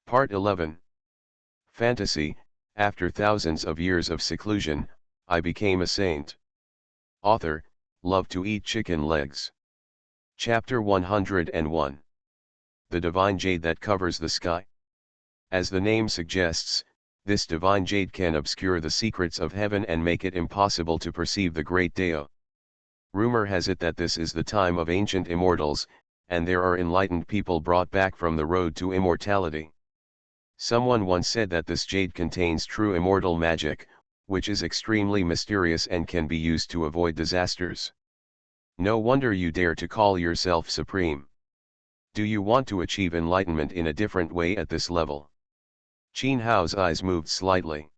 Part 11. Fantasy. After thousands of years of seclusion, I became a saint. Author, love to eat chicken legs. Chapter 101. The divine jade that covers the sky. As the name suggests, this divine jade can obscure the secrets of heaven and make it impossible to perceive the great Deo. Rumor has it that this is the time of ancient immortals, and there are enlightened people brought back from the road to immortality. Someone once said that this jade contains true immortal magic, which is extremely mysterious and can be used to avoid disasters. No wonder you dare to call yourself supreme. Do you want to achieve enlightenment in a different way at this level? Qin Hao's eyes moved slightly.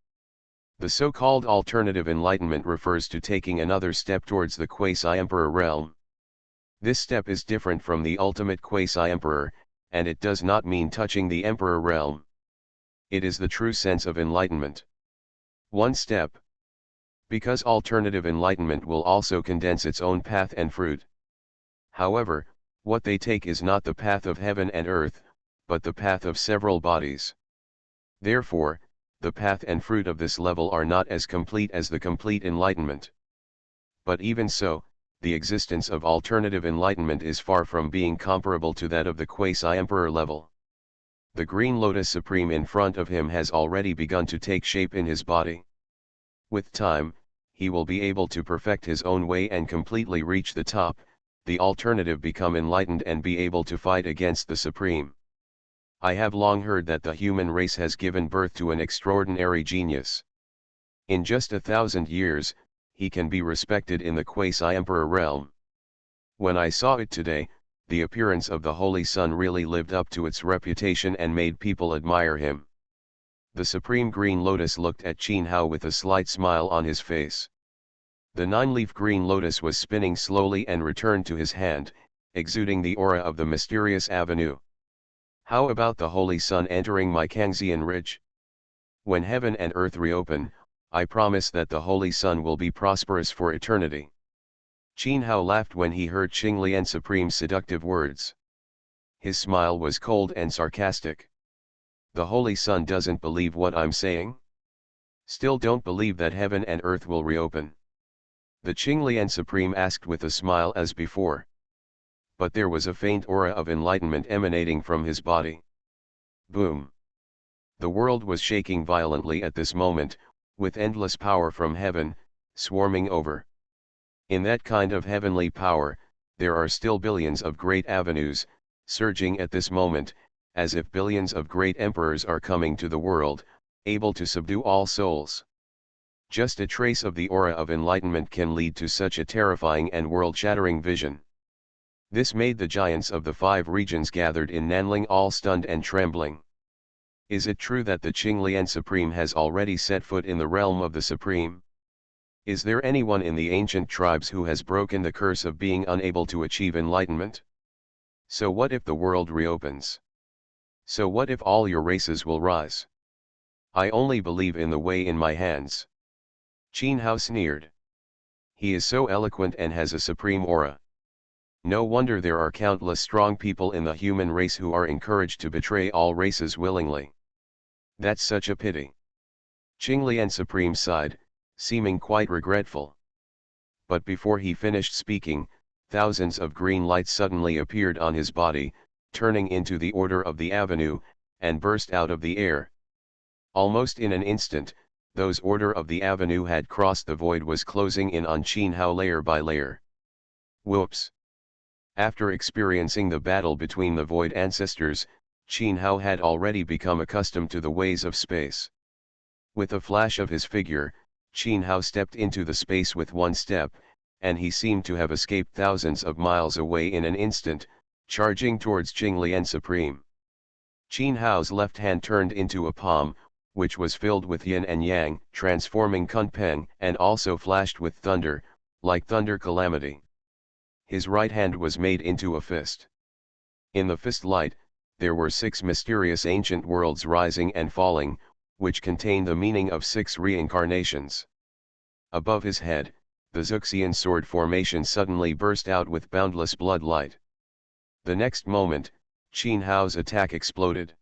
The so-called alternative enlightenment refers to taking another step towards the quasi-emperor realm. This step is different from the ultimate quasi-emperor, and it does not mean touching the emperor realm. It is the true sense of enlightenment. One step. Because alternative enlightenment will also condense its own path and fruit. However, what they take is not the path of heaven and earth, but the path of several bodies. Therefore, the path and fruit of this level are not as complete as the complete enlightenment. But even so, the existence of alternative enlightenment is far from being comparable to that of the quasi-emperor level. The green lotus supreme in front of him has already begun to take shape in his body. With time, he will be able to perfect his own way and completely reach the top, the alternative become enlightened and be able to fight against the supreme. I have long heard that the human race has given birth to an extraordinary genius. In just 1,000 years, he can be respected in the quasi-emperor realm. When I saw it today, the appearance of the Holy Sun really lived up to its reputation and made people admire him. The Supreme Green Lotus looked at Qin Hao with a slight smile on his face. The 9-leaf green lotus was spinning slowly and returned to his hand, exuding the aura of the mysterious avenue. How about the Holy Sun entering my Kangxian ridge? When heaven and earth reopen, I promise that the Holy Sun will be prosperous for eternity. Qin Hao laughed when he heard Qinglian Supreme's seductive words. His smile was cold and sarcastic. The Holy Sun doesn't believe what I'm saying? Still don't believe that heaven and earth will reopen? The Qinglian Supreme asked with a smile as before. But there was a faint aura of enlightenment emanating from his body. Boom! The world was shaking violently at this moment, with endless power from heaven, swarming over. In that kind of heavenly power, there are still billions of great avenues, surging at this moment, as if billions of great emperors are coming to the world, able to subdue all souls. Just a trace of the aura of enlightenment can lead to such a terrifying and world-shattering vision. This made the giants of the 5 regions gathered in Nanling all stunned and trembling. Is it true that the Qinglian Supreme has already set foot in the realm of the Supreme? Is there anyone in the ancient tribes who has broken the curse of being unable to achieve enlightenment? So what if the world reopens? So what if all your races will rise? I only believe in the way in my hands. Qin Hao sneered. He is so eloquent and has a supreme aura. No wonder there are countless strong people in the human race who are encouraged to betray all races willingly. That's such a pity. Qinglian Supreme sighed, seeming quite regretful. But before he finished speaking, thousands of green lights suddenly appeared on his body, turning into the order of the avenue, and burst out of the air. Almost in an instant, those order of the avenue had crossed the void was closing in on Qin Hao layer by layer. Whoops! After experiencing the battle between the void ancestors, Qin Hao had already become accustomed to the ways of space. With a flash of his figure, Qin Hao stepped into the space with one step, and he seemed to have escaped thousands of miles away in an instant, charging towards Qinglian Supreme. Qin Hao's left hand turned into a palm, which was filled with yin and yang, transforming Kunpeng, and also flashed with thunder, like thunder calamity. His right hand was made into a fist. In the fist light, there were 6 mysterious ancient worlds rising and falling, which contain the meaning of 6 reincarnations. Above his head, the Zuxian sword formation suddenly burst out with boundless blood light. The next moment, Qin Hao's attack exploded.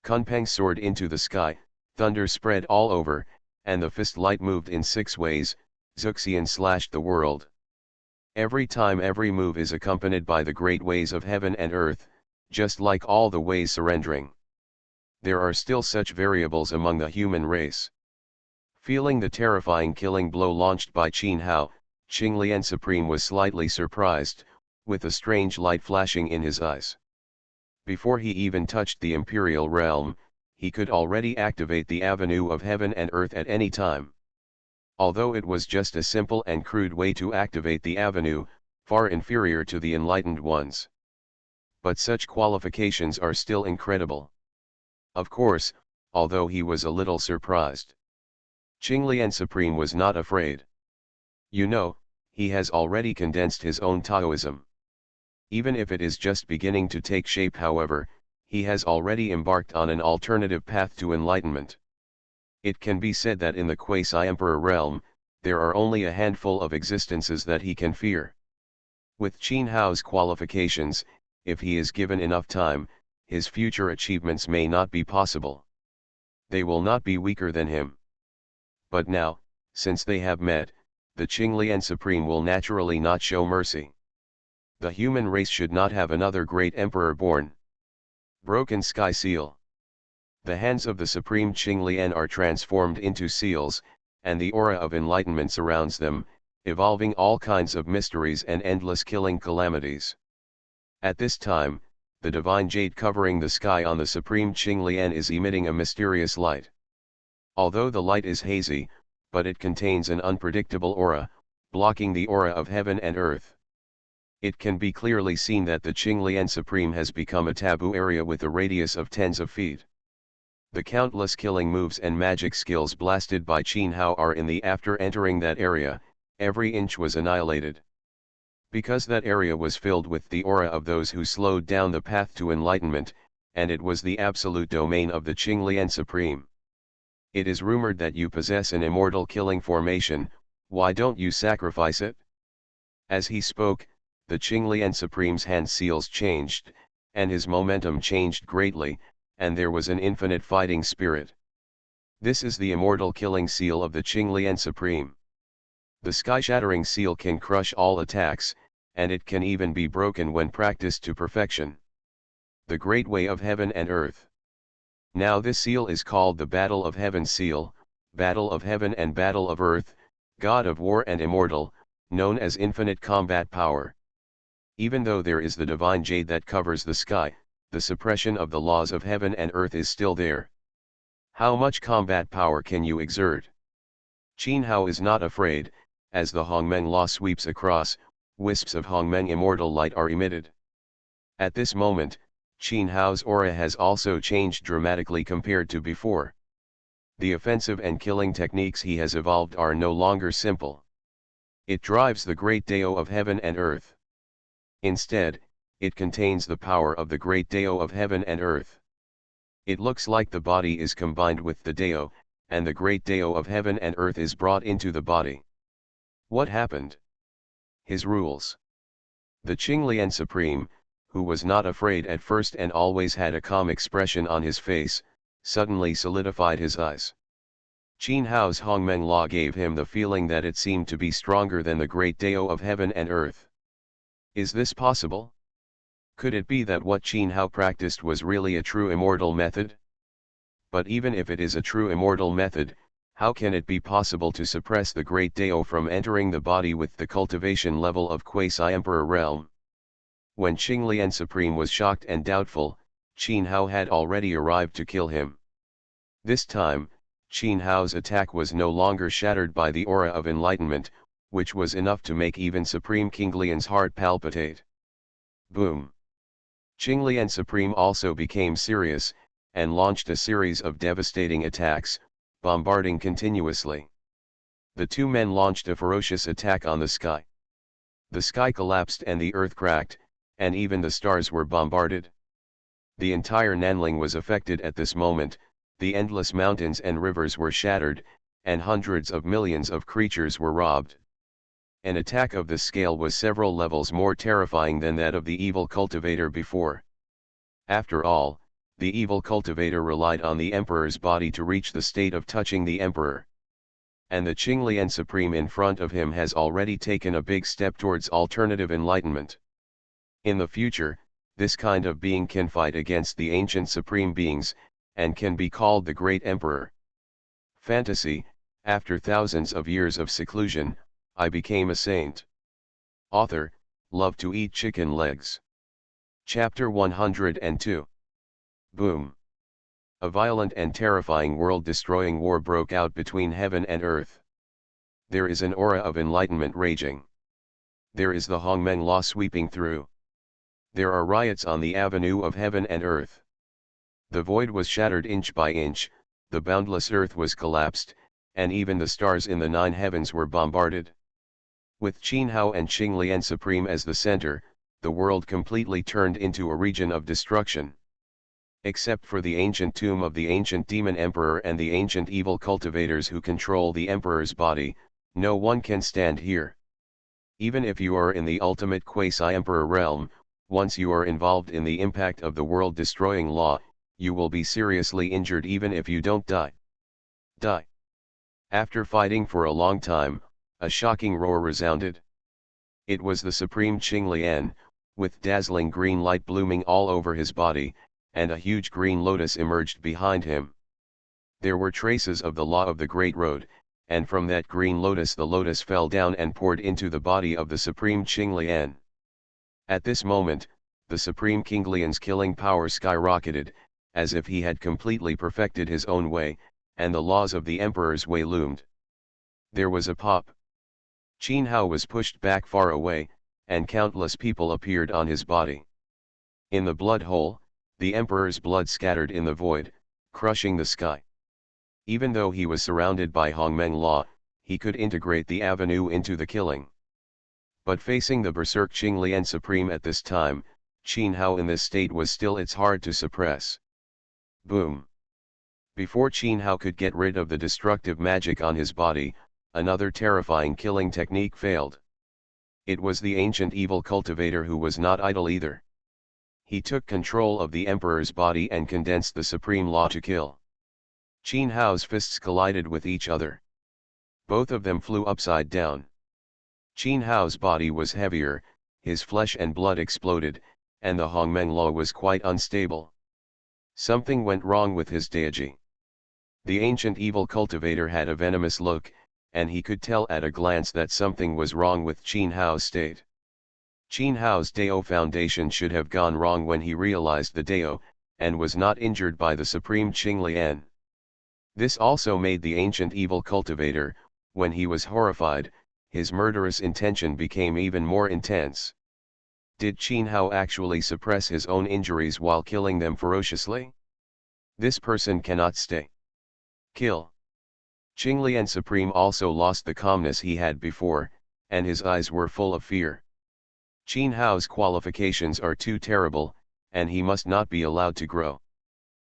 Kunpeng soared into the sky, thunder spread all over, and the fist light moved in 6 ways, Zuxian slashed the world. Every time every move is accompanied by the great ways of heaven and earth, just like all the ways surrendering. There are still such variables among the human race. Feeling the terrifying killing blow launched by Qin Hao, Qinglian Supreme was slightly surprised, with a strange light flashing in his eyes. Before he even touched the imperial realm, he could already activate the avenue of heaven and earth at any time. Although it was just a simple and crude way to activate the avenue, far inferior to the enlightened ones. But such qualifications are still incredible. Of course, although he was a little surprised, Qinglian Supreme was not afraid. You know, he has already condensed his own Taoism. Even if it is just beginning to take shape, however, he has already embarked on an alternative path to enlightenment. It can be said that in the quasi-emperor realm, there are only a handful of existences that he can fear. With Qin Hao's qualifications, if he is given enough time, his future achievements may not be possible. They will not be weaker than him. But now, since they have met, the Qinglian Supreme will naturally not show mercy. The human race should not have another great emperor born. Broken Sky Seal. The hands of the Supreme Qinglian are transformed into seals, and the aura of enlightenment surrounds them, evolving all kinds of mysteries and endless killing calamities. At this time, the divine jade covering the sky on the Supreme Qinglian is emitting a mysterious light. Although the light is hazy, but it contains an unpredictable aura, blocking the aura of heaven and earth. It can be clearly seen that the Qinglian Supreme has become a taboo area with a radius of tens of feet. The countless killing moves and magic skills blasted by Qin Hao are in the after entering that area, every inch was annihilated. Because that area was filled with the aura of those who slowed down the path to enlightenment, and it was the absolute domain of the Qinglian Supreme. It is rumored that you possess an immortal killing formation, why don't you sacrifice it? As he spoke, the Qinglian Supreme's hand seals changed, and his momentum changed greatly, and there was an infinite fighting spirit. This is the immortal killing seal of the Qinglian Supreme. The sky-shattering seal can crush all attacks, and it can even be broken when practiced to perfection. The great way of heaven and earth. Now this seal is called the Battle of Heaven seal, Battle of Heaven and Battle of Earth, God of War and Immortal, known as infinite combat power. Even though there is the divine jade that covers the sky, the suppression of the laws of heaven and earth is still there. How much combat power can you exert? Qin Hao is not afraid. As the Hongmeng law sweeps across, wisps of Hongmeng immortal light are emitted. At this moment, Qin Hao's aura has also changed dramatically compared to before. The offensive and killing techniques he has evolved are no longer simple. It drives the great Dao of heaven and earth. Instead, it contains the power of the great Dao of heaven and earth. It looks like the body is combined with the Dao, and the great Dao of heaven and earth is brought into the body. What happened? His rules. The Qinglian Supreme, who was not afraid at first and always had a calm expression on his face, suddenly solidified his eyes. Qin Hao's Hongmeng law gave him the feeling that it seemed to be stronger than the great Dao of heaven and earth. Is this possible? Could it be that what Qin Hao practiced was really a true immortal method? But even if it is a true immortal method, how can it be possible to suppress the great Dao from entering the body with the cultivation level of quasi-emperor realm? When Qinglian Supreme was shocked and doubtful, Qin Hao had already arrived to kill him. This time, Qin Hao's attack was no longer shattered by the aura of enlightenment, which was enough to make even Supreme Qinglian's heart palpitate. Boom! Qinglian Supreme also became serious, and launched a series of devastating attacks, bombarding continuously. The two men launched a ferocious attack on the sky. The sky collapsed and the earth cracked, and even the stars were bombarded. The entire Nanling was affected at this moment, the endless mountains and rivers were shattered, and hundreds of millions of creatures were robbed. An attack of this scale was several levels more terrifying than that of the evil cultivator before. After all, the evil cultivator relied on the emperor's body to reach the state of touching the emperor. And the Qinglian Supreme in front of him has already taken a big step towards alternative enlightenment. In the future, this kind of being can fight against the ancient supreme beings, and can be called the Great Emperor. Fantasy: after thousands of years of seclusion, I became a saint. Author: love to eat chicken legs. Chapter 102. Boom. A violent and terrifying world-destroying war broke out between heaven and earth. There is an aura of enlightenment raging. There is the Hongmeng law sweeping through. There are riots on the avenue of heaven and earth. The void was shattered inch by inch, the boundless earth was collapsed, and even the stars in the 9 heavens were bombarded. With Qin Hao and Qinglian Supreme as the center, the world completely turned into a region of destruction. Except for the ancient tomb of the ancient demon emperor and the ancient evil cultivators who control the emperor's body, no one can stand here. Even if you are in the ultimate quasi-emperor realm, once you are involved in the impact of the world-destroying law, you will be seriously injured even if you don't die. After fighting for a long time, a shocking roar resounded. It was the Supreme Qinglian, with dazzling green light blooming all over his body, and a huge green lotus emerged behind him. There were traces of the law of the Great Road, and from that green lotus the lotus fell down and poured into the body of the Supreme Qinglian. At this moment, the Supreme Qinglian's killing power skyrocketed, as if he had completely perfected his own way, and the laws of the Emperor's way loomed. There was a pop. Qin Hao was pushed back far away, and countless people appeared on his body. In the blood hole, the Emperor's blood scattered in the void, crushing the sky. Even though he was surrounded by Hongmeng law, he could integrate the avenue into the killing. But facing the berserk Qinglian Supreme at this time, Qin Hao in this state was still it's hard to suppress. Boom. Before Qin Hao could get rid of the destructive magic on his body, another terrifying killing technique failed. It was the ancient evil cultivator who was not idle either. He took control of the emperor's body and condensed the supreme law to kill. Qin Hao's fists collided with each other. Both of them flew upside down. Qin Hao's body was heavier, his flesh and blood exploded, and the Hongmeng law was quite unstable. Something went wrong with his deiji. The ancient evil cultivator had a venomous look, and he could tell at a glance that something was wrong with Qin Hao's state. Qin Hao's Dao foundation should have gone wrong when he realized the Dao, and was not injured by the Supreme Qinglian. This also made the ancient evil cultivator, when he was horrified, his murderous intention became even more intense. Did Qin Hao actually suppress his own injuries while killing them ferociously? This person cannot stay. Kill. Qinglian Supreme also lost the calmness he had before, and his eyes were full of fear. Qin Hao's qualifications are too terrible, and he must not be allowed to grow.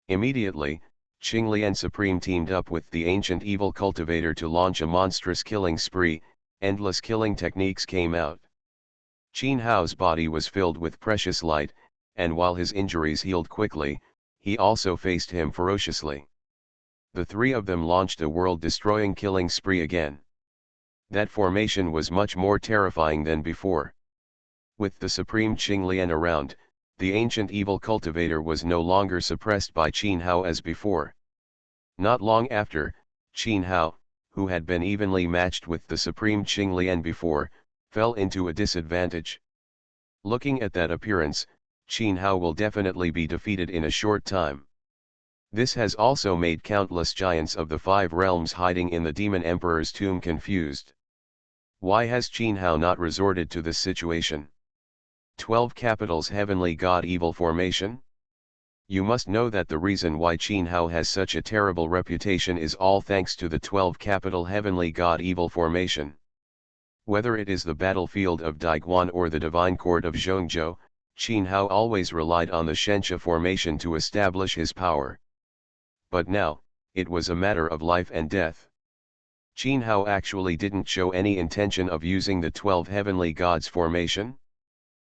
Immediately, Qinglian Supreme teamed up with the ancient evil cultivator to launch a monstrous killing spree. Endless killing techniques came out. Qin Hao's body was filled with precious light, and while his injuries healed quickly, he also faced him ferociously. The three of them launched a world-destroying killing spree again. That formation was much more terrifying than before. With the Supreme Qinglian around, the ancient evil cultivator was no longer suppressed by Qin Hao as before. Not long after, Qin Hao, who had been evenly matched with the Supreme Qinglian before, fell into a disadvantage. Looking at that appearance, Qin Hao will definitely be defeated in a short time. This has also made countless giants of the 5 realms hiding in the Demon Emperor's tomb confused. Why has Qin Hao not resorted to this situation? 12 Capitals Heavenly God Evil Formation? You must know that the reason why Qin Hao has such a terrible reputation is all thanks to the 12 Capital Heavenly God Evil Formation. Whether it is the battlefield of Daiguan or the divine court of Zhongzhou, Qin Hao always relied on the Shensha formation to establish his power. But now, it was a matter of life and death. Qin Hao actually didn't show any intention of using the 12 Heavenly Gods formation.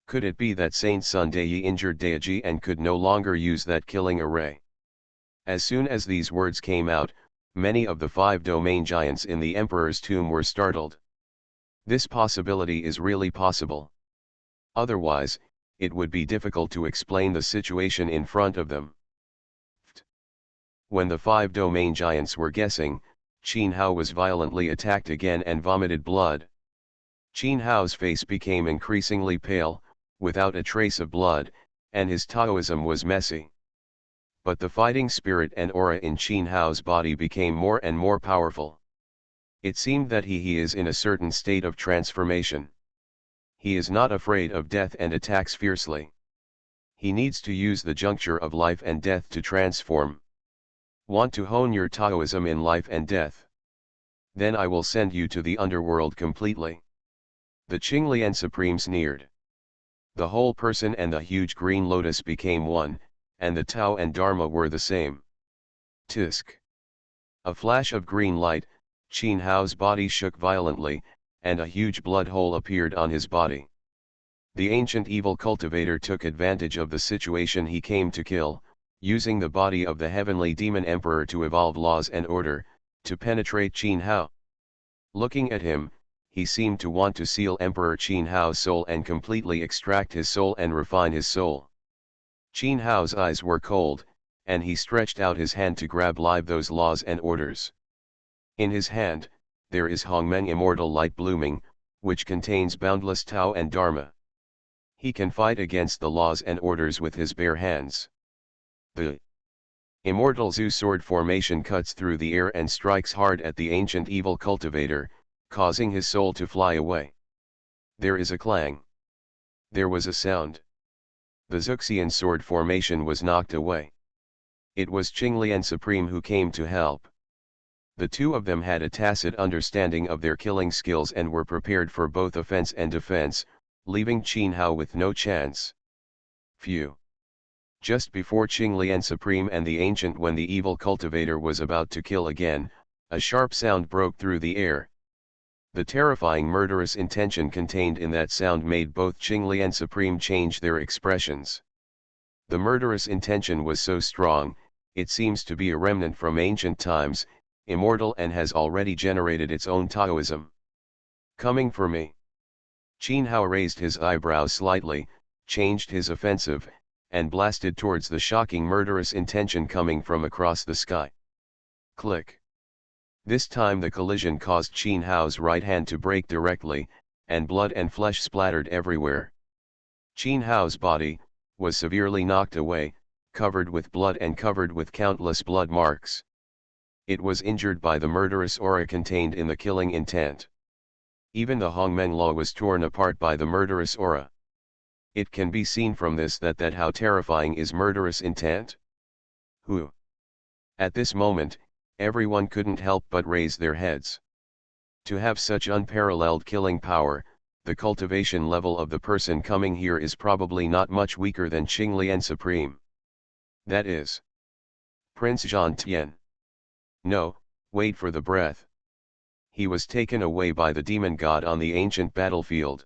Could it be that Saint Sunday injured Daiji and could no longer use that killing array? As soon as these words came out, many of the 5 domain giants in the emperor's tomb were startled. This possibility is really possible. Otherwise, it would be difficult to explain the situation in front of them. When the 5 domain giants were guessing, Qin Hao was violently attacked again and vomited blood. Qin Hao's face became increasingly pale, without a trace of blood, and his Taoism was messy. But the fighting spirit and aura in Qin Hao's body became more and more powerful. It seemed that he is in a certain state of transformation. He is not afraid of death and attacks fiercely. He needs to use the juncture of life and death to transform. Want to hone your Taoism in life and death? Then I will send you to the underworld completely. The Qinglian Supreme sneered. The whole person and the huge green lotus became one, and the Tao and Dharma were the same. Tisk. A flash of green light, Qin Hao's body shook violently, and a huge blood hole appeared on his body. The ancient evil cultivator took advantage of the situation he came to kill, using the body of the heavenly demon emperor to evolve laws and order, to penetrate Qin Hao. Looking at him, he seemed to want to seal Emperor Qin Hao's soul and completely extract his soul and refine his soul. Qin Hao's eyes were cold, and he stretched out his hand to grab live those laws and orders. In his hand, there is Hongmeng immortal light blooming, which contains boundless Tao and Dharma. He can fight against the laws and orders with his bare hands. The immortal Zhu sword formation cuts through the air and strikes hard at the ancient evil cultivator, causing his soul to fly away. There is a clang. There was a sound. The Zuxian sword formation was knocked away. It was Qinglian Supreme who came to help. The two of them had a tacit understanding of their killing skills and were prepared for both offense and defense, leaving Qin Hao with no chance. Phew. Just before Qinglian Supreme and the Ancient, when the evil cultivator was about to kill again, a sharp sound broke through the air. The terrifying murderous intention contained in that sound made both Qinglian Supreme change their expressions. The murderous intention was so strong, it seems to be a remnant from ancient times, immortal, and has already generated its own Taoism. Coming for me. Qin Hao raised his eyebrows slightly, changed his offensive, and blasted towards the shocking murderous intention coming from across the sky. Click. This time the collision caused Qin Hao's right hand to break directly, and blood and flesh splattered everywhere. Qin Hao's body was severely knocked away, covered with blood and covered with countless blood marks. It was injured by the murderous aura contained in the killing intent. Even the Hongmeng law was torn apart by the murderous aura. It can be seen from this that how terrifying is murderous intent. Who? At this moment, everyone couldn't help but raise their heads. To have such unparalleled killing power, the cultivation level of the person coming here is probably not much weaker than Qinglian Supreme. That is Prince Zhan Tian. No, wait for the breath. He was taken away by the demon god on the ancient battlefield.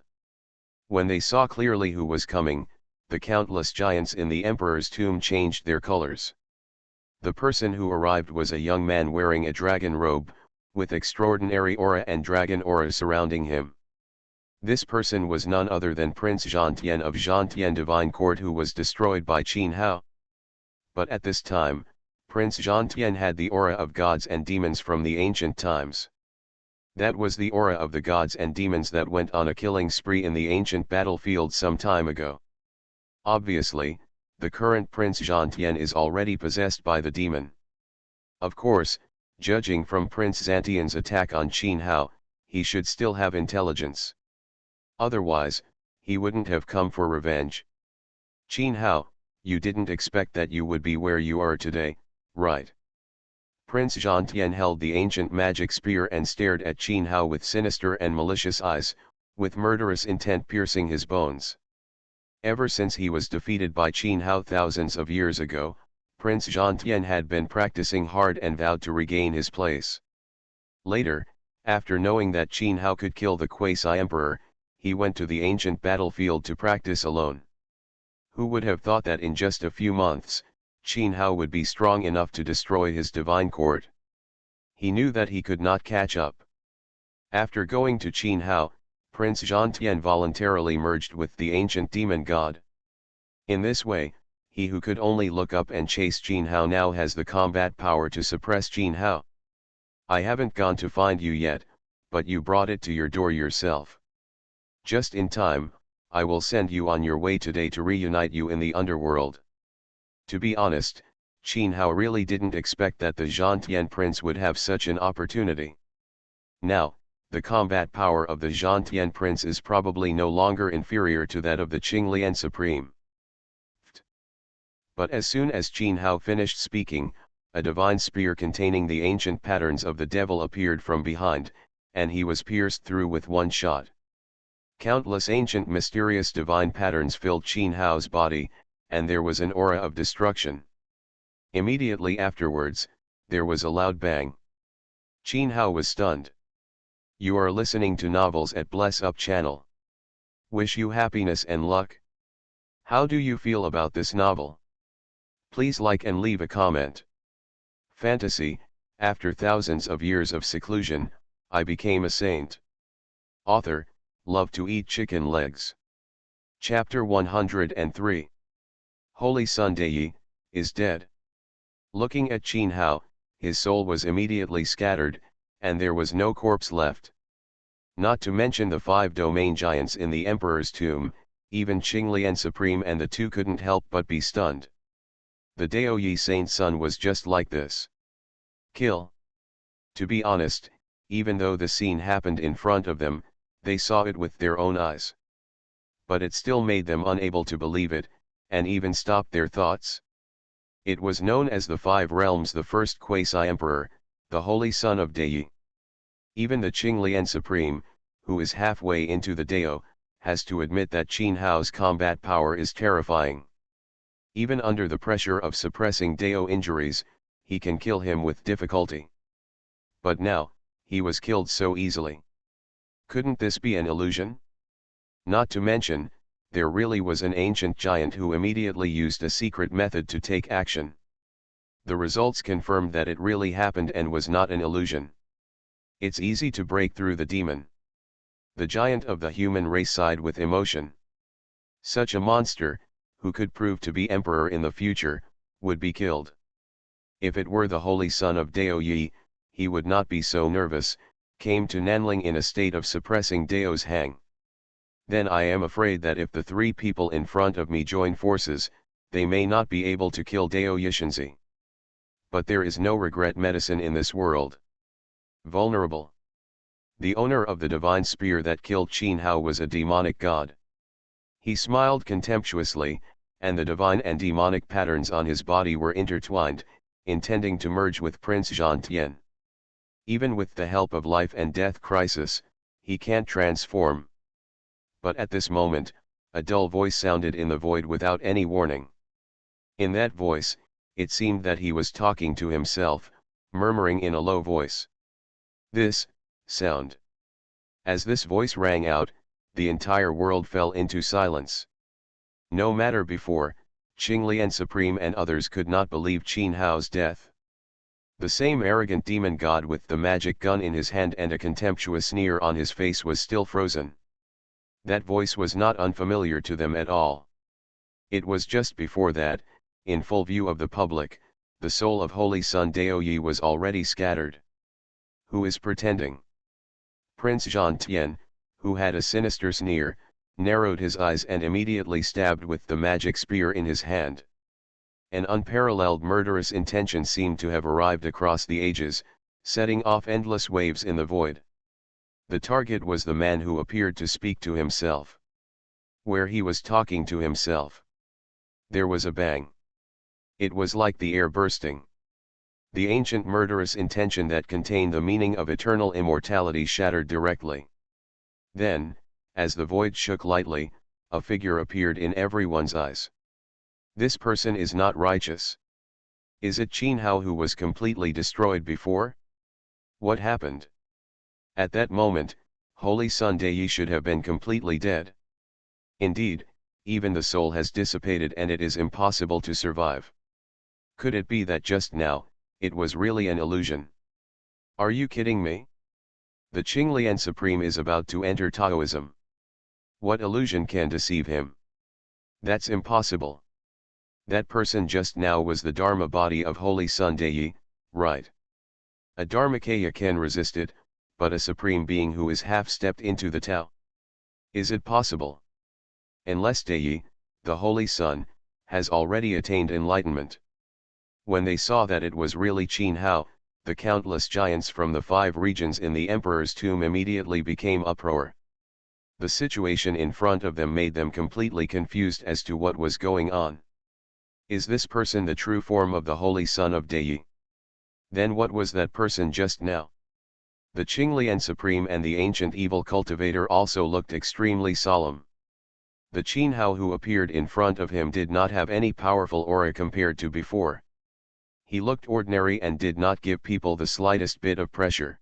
When they saw clearly who was coming, the countless giants in the emperor's tomb changed their colors. The person who arrived was a young man wearing a dragon robe, with extraordinary aura and dragon aura surrounding him. This person was none other than Prince Zhan Tian of Zhan Tian Divine Court, who was destroyed by Qin Hao. But at this time, Prince Zhan Tian had the aura of gods and demons from the ancient times. That was the aura of the gods and demons that went on a killing spree in the ancient battlefield some time ago. Obviously, the current Prince Zhan Tian is already possessed by the demon. Of course, judging from Prince Zhan Tian's attack on Qin Hao, he should still have intelligence. Otherwise, he wouldn't have come for revenge. Qin Hao, you didn't expect that you would be where you are today, right? Prince Zhan Tian held the ancient magic spear and stared at Qin Hao with sinister and malicious eyes, with murderous intent piercing his bones. Ever since he was defeated by Qin Hao thousands of years ago, Prince Zhan Tian had been practicing hard and vowed to regain his place. Later, after knowing that Qin Hao could kill the Quasi-Emperor, he went to the ancient battlefield to practice alone. Who would have thought that in just a few months, Qin Hao would be strong enough to destroy his divine court? He knew that he could not catch up. After going to Qin Hao, Prince Zhangtian voluntarily merged with the ancient demon god. In this way, he who could only look up and chase Qin Hao now has the combat power to suppress Qin Hao. I haven't gone to find you yet, but you brought it to your door yourself. Just in time, I will send you on your way today to reunite you in the underworld. To be honest, Qin Hao really didn't expect that the Zhangtian prince would have such an opportunity. Now, the combat power of the Zhangtian prince is probably no longer inferior to that of the Qinglian supreme. But as soon as Qin Hao finished speaking, a divine spear containing the ancient patterns of the devil appeared from behind, and he was pierced through with one shot. Countless ancient mysterious divine patterns filled Qin Hao's body, and there was an aura of destruction. Immediately afterwards, there was a loud bang. Qin Hao was stunned. You are listening to novels at Bless Up channel. Wish you happiness and luck. How do you feel about this novel? Please like and leave a comment. Fantasy, after thousands of years of seclusion, I became a saint. Author, love to eat chicken legs. Chapter 103. Holy Sun Dei is dead. Looking at Qin Hao, his soul was immediately scattered, and there was no corpse left. Not to mention the 5 domain giants in the emperor's tomb, even Qinglian Supreme and the two couldn't help but be stunned. The Dao Yi Saint's son was just like this. Kill. To be honest, even though the scene happened in front of them, they saw it with their own eyes. But it still made them unable to believe it, and even stopped their thoughts. It was known as the 5 realms, the first quasi-emperor, the holy son of Dei. Even the Qinglian Supreme, who is halfway into the Dao, has to admit that Qin Hao's combat power is terrifying. Even under the pressure of suppressing Dao injuries, he can kill him with difficulty. But now, he was killed so easily. Couldn't this be an illusion? Not to mention, there really was an ancient giant who immediately used a secret method to take action. The results confirmed that it really happened and was not an illusion. It's easy to break through the demon. The giant of the human race sighed with emotion. Such a monster, who could prove to be emperor in the future, would be killed. If it were the holy son of Dao Yi, he would not be so nervous, came to Nanling in a state of suppressing Dao's hang. Then I am afraid that if the 3 people in front of me join forces, they may not be able to kill Dao Yishenzi. But there is no regret medicine in this world. Vulnerable. The owner of the divine spear that killed Qin Hao was a demonic god. He smiled contemptuously, and the divine and demonic patterns on his body were intertwined, intending to merge with Prince Zhangtian. Even with the help of life and death crisis, he can't transform. But at this moment, a dull voice sounded in the void without any warning. In that voice, it seemed that he was talking to himself, murmuring in a low voice. This sound. As this voice rang out, the entire world fell into silence. No matter before, Qinglian Supreme and others could not believe Qin Hao's death. The same arrogant demon god with the magic gun in his hand and a contemptuous sneer on his face was still frozen. That voice was not unfamiliar to them at all. It was just before that, in full view of the public, the soul of Holy Sun Dao Yi was already scattered. Who is pretending? Prince Zhangtian, who had a sinister sneer, narrowed his eyes and immediately stabbed with the magic spear in his hand. An unparalleled murderous intention seemed to have arrived across the ages, setting off endless waves in the void. The target was the man who appeared to speak to himself. Where he was talking to himself. There was a bang. It was like the air bursting. The ancient murderous intention that contained the meaning of eternal immortality shattered directly. Then, as the void shook lightly, a figure appeared in everyone's eyes. This person is not righteous. Is it Qin Hao who was completely destroyed before? What happened? At that moment, Holy Sun Deyi should have been completely dead. Indeed, even the soul has dissipated and it is impossible to survive. Could it be that just now, it was really an illusion? Are you kidding me? The Qinglian Supreme is about to enter Taoism. What illusion can deceive him? That's impossible. That person just now was the Dharma body of Holy Sun Deyi, right? A Dharmakaya can resist it, but a Supreme Being who is half-stepped into the Tao. Is it possible? Unless Deyi, the Holy Sun, has already attained enlightenment. When they saw that it was really Qin Hao, the countless giants from the 5 regions in the emperor's tomb immediately became uproar. The situation in front of them made them completely confused as to what was going on. Is this person the true form of the Holy Son of Deyi? Then what was that person just now? The Qinglian Supreme and the ancient evil cultivator also looked extremely solemn. The Qin Hao who appeared in front of him did not have any powerful aura compared to before. He looked ordinary and did not give people the slightest bit of pressure.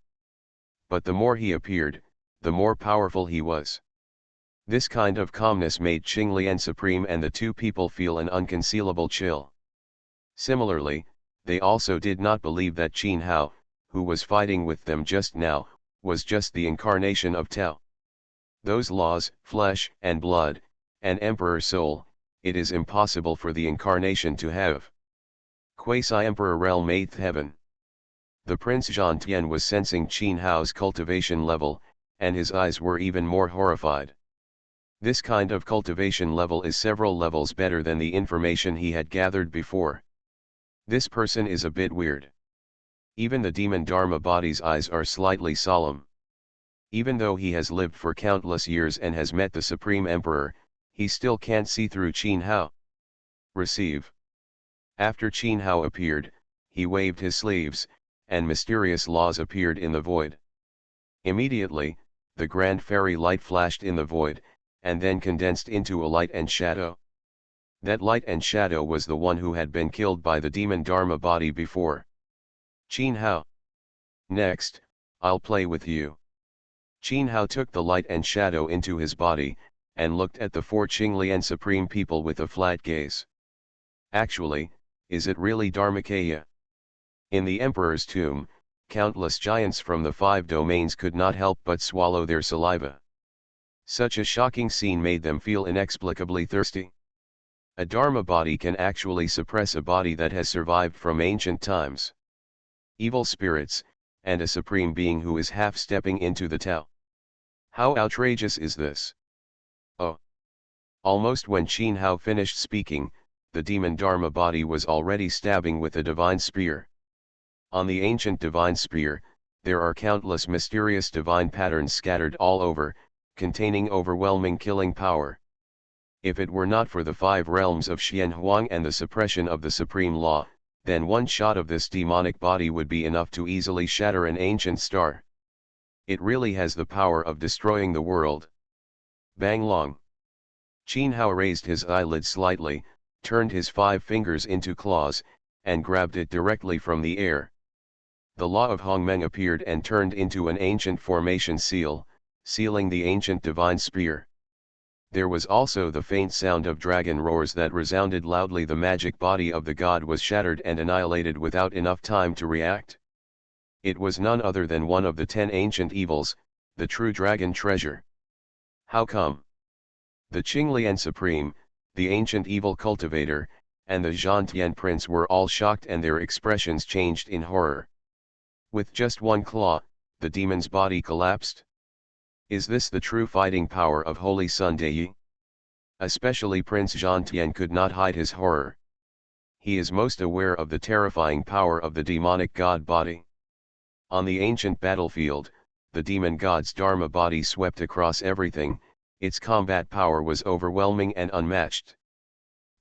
But the more he appeared, the more powerful he was. This kind of calmness made Qinglian Supreme and the 2 people feel an unconcealable chill. Similarly, they also did not believe that Qin Hao, who was fighting with them just now, was just the incarnation of Tao. Those laws, flesh and blood, an emperor soul, it is impossible for the incarnation to have. Quasi-emperor realm 8th heaven. The Prince Zhan Tian was sensing Qin Hao's cultivation level, and his eyes were even more horrified. This kind of cultivation level is several levels better than the information he had gathered before. This person is a bit weird. Even the demon Dharma body's eyes are slightly solemn. Even though he has lived for countless years and has met the Supreme Emperor, he still can't see through Qin Hao. Receive. After Qin Hao appeared, he waved his sleeves, and mysterious laws appeared in the void. Immediately, the grand fairy light flashed in the void, and then condensed into a light and shadow. That light and shadow was the one who had been killed by the demon Dharma body before. Qin Hao. Next, I'll play with you. Qin Hao took the light and shadow into his body, and looked at the 4 Qinglian Supreme people with a flat gaze. Actually, is it really Dharmakaya? In the emperor's tomb, countless giants from the 5 domains could not help but swallow their saliva. Such a shocking scene made them feel inexplicably thirsty. A Dharma body can actually suppress a body that has survived from ancient times. Evil spirits, and a supreme being who is half-stepping into the Tao. How outrageous is this? Oh! Almost when Qin Hao finished speaking, the demon Dharma body was already stabbing with a divine spear. On the ancient divine spear, there are countless mysterious divine patterns scattered all over, containing overwhelming killing power. If it were not for the 5 realms of Xianhuang and the suppression of the supreme law, then one shot of this demonic body would be enough to easily shatter an ancient star. It really has the power of destroying the world. Bang long. Qin Hao raised his eyelid slightly, turned his 5 fingers into claws, and grabbed it directly from the air. The law of Hongmeng appeared and turned into an ancient formation seal, sealing the ancient divine spear. There was also the faint sound of dragon roars that resounded loudly. The magic body of the god was shattered and annihilated without enough time to react. It was none other than one of the 10 ancient evils, the true dragon treasure. How come? The Qinglian Supreme, the ancient evil cultivator, and the Zhantian prince were all shocked and their expressions changed in horror. With just one claw, the demon's body collapsed. Is this the true fighting power of Holy Sun Deyi? Especially Prince Zhantian could not hide his horror. He is most aware of the terrifying power of the demonic god body. On the ancient battlefield, the demon god's Dharma body swept across everything, its combat power was overwhelming and unmatched.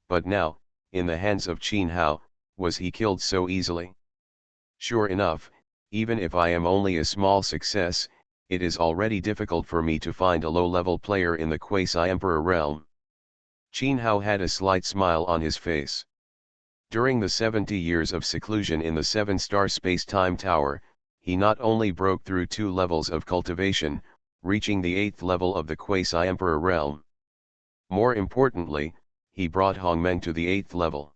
But now, in the hands of Qin Hao, was he killed so easily? Sure enough, even if I am only a small success, it is already difficult for me to find a low-level player in the quasi-emperor realm. Qin Hao had a slight smile on his face. During the 70 years of seclusion in the 7-star space-time tower, he not only broke through 2 levels of cultivation, reaching the 8th level of the quasi-emperor realm. More importantly, he brought Hongmeng to the 8th level.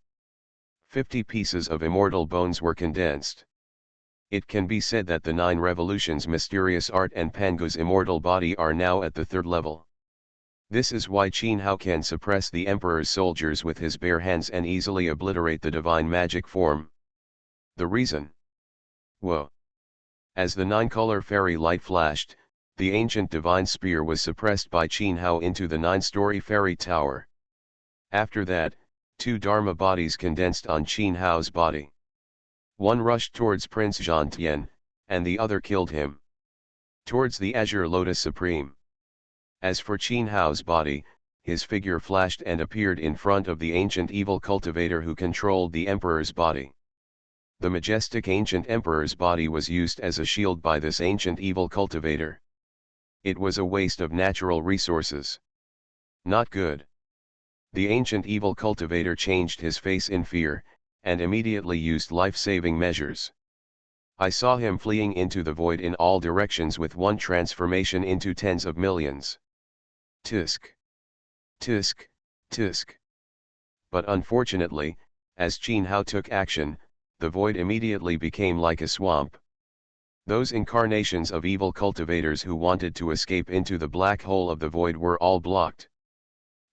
50 pieces of immortal bones were condensed. It can be said that the 9 revolutions mysterious art and Pangu's immortal body are now at the 3rd level. This is why Qin Hao can suppress the emperor's soldiers with his bare hands and easily obliterate the divine magic form. The reason? Whoa! As the 9-color fairy light flashed, the ancient divine spear was suppressed by Qin Hao into the 9-story fairy tower. After that, 2 Dharma bodies condensed on Qin Hao's body. One rushed towards Prince Zhang, and the other killed him. Towards the Azure Lotus Supreme. As for Qin Hao's body, his figure flashed and appeared in front of the ancient evil cultivator who controlled the emperor's body. The majestic ancient emperor's body was used as a shield by this ancient evil cultivator. It was a waste of natural resources. Not good. The ancient evil cultivator changed his face in fear, and immediately used life-saving measures. I saw him fleeing into the void in all directions with one transformation into tens of millions. Tisk. Tisk, tisk. But unfortunately, as Qin Hao took action, the void immediately became like a swamp. Those incarnations of evil cultivators who wanted to escape into the black hole of the void were all blocked.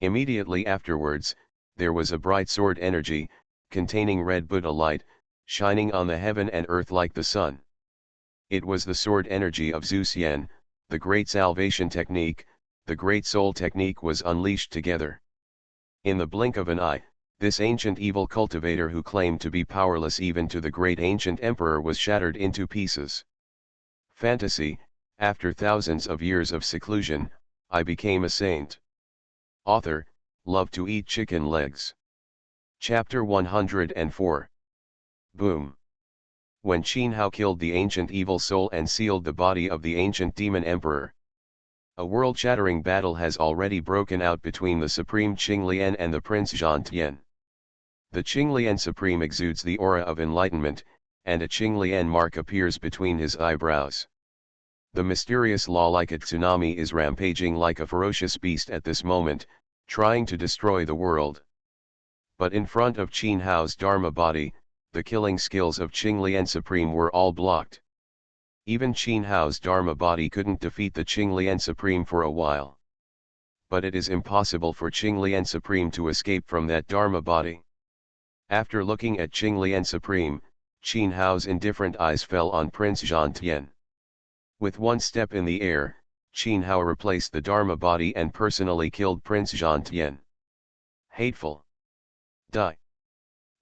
Immediately afterwards, there was a bright sword energy, containing red Buddha light, shining on the heaven and earth like the sun. It was the sword energy of Zeus Yen, the great salvation technique, the great soul technique was unleashed together. In the blink of an eye, this ancient evil cultivator who claimed to be powerless even to the great ancient emperor was shattered into pieces. Fantasy, after thousands of years of seclusion, I became a saint. Author, love to eat chicken legs. Chapter 104. Boom. When Qin Hao killed the ancient evil soul and sealed the body of the ancient demon emperor, a world-shattering battle has already broken out between the supreme Qinglian and the Prince Zhang. The Qinglian supreme exudes the aura of enlightenment, and a Qinglian mark appears between his eyebrows. The mysterious law like a tsunami is rampaging like a ferocious beast at this moment, trying to destroy the world. But in front of Qin Hao's Dharma body, the killing skills of Qinglian Supreme were all blocked. Even Qin Hao's Dharma body couldn't defeat the Qinglian Supreme for a while. But it is impossible for Qinglian Supreme to escape from that Dharma body. After looking at Qinglian Supreme, Qin Hao's indifferent eyes fell on Prince Zhang. With one step in the air, Qin Hao replaced the Dharma body and personally killed Prince Zhang. Hateful. Die.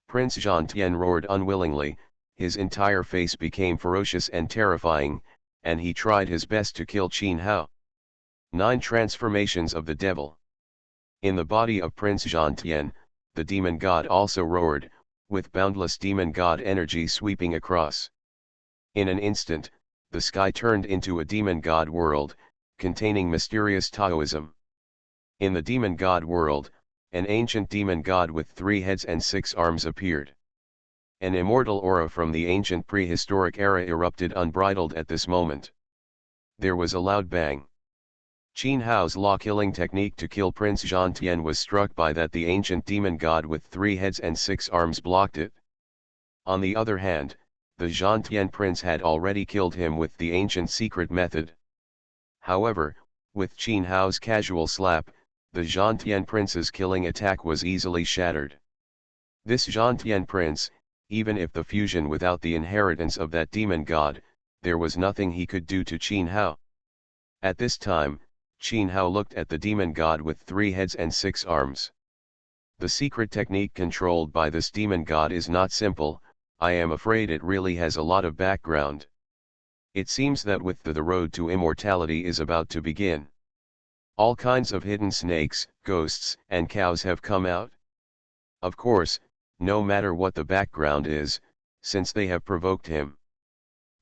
Prince Zhang roared unwillingly, his entire face became ferocious and terrifying, and he tried his best to kill Qin Hao. 9 transformations of the devil. In the body of Prince Zhang, the demon god also roared, with boundless demon god energy sweeping across. In an instant, the sky turned into a demon god world, containing mysterious Taoism. In the demon god world, an ancient demon god with 3 heads and 6 arms appeared. An immortal aura from the ancient prehistoric era erupted unbridled at this moment. There was a loud bang. Qin Hao's law-killing technique to kill Prince Zhang was struck by that the ancient demon god with 3 heads and 6 arms blocked it. On the other hand, the Zhang prince had already killed him with the ancient secret method. However, with Qin Hao's casual slap, the Zhang prince's killing attack was easily shattered. This Zhang prince, even if the fusion without the inheritance of that demon god, there was nothing he could do to Qin Hao. At this time, Qin Hao looked at the demon god with 3 heads and 6 arms. The secret technique controlled by this demon god is not simple, I am afraid it really has a lot of background. It seems that with the road to immortality is about to begin. All kinds of hidden snakes, ghosts, and cows have come out. Of course, no matter what the background is, since they have provoked him.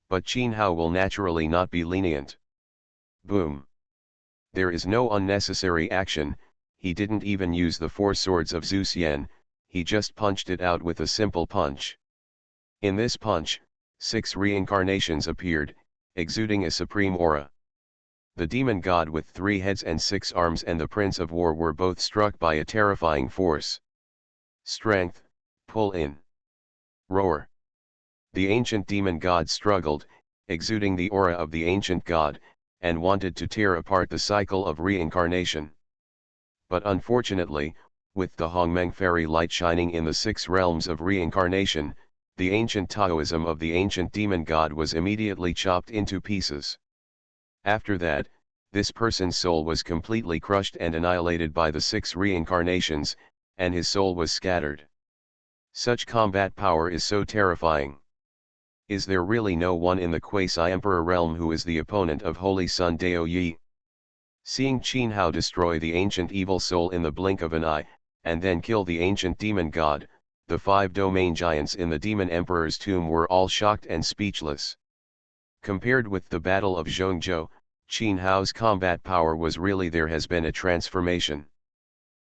But Qin Hao will naturally not be lenient. Boom. There is no unnecessary action, he didn't even use the 4 swords of Zeus Yen, he just punched it out with a simple punch. In this punch, 6 reincarnations appeared, exuding a supreme aura. The demon god with 3 heads and 6 arms and the prince of war were both struck by a terrifying force. Strength, pull in. Roar. The ancient demon god struggled, exuding the aura of the ancient god, and wanted to tear apart the cycle of reincarnation. But unfortunately, with the Hongmeng fairy light shining in the 6 realms of reincarnation, the ancient Taoism of the ancient demon god was immediately chopped into pieces. After that, this person's soul was completely crushed and annihilated by the 6 reincarnations, and his soul was scattered. Such combat power is so terrifying. Is there really no one in the quasi-emperor realm who is the opponent of Holy Sun Dao Yi? Seeing Qin Hao destroy the ancient evil soul in the blink of an eye, and then kill the ancient demon god, the 5 domain giants in the demon emperor's tomb were all shocked and speechless. Compared with the Battle of Zhongzhou, Qin Hao's combat power was really there has been a transformation.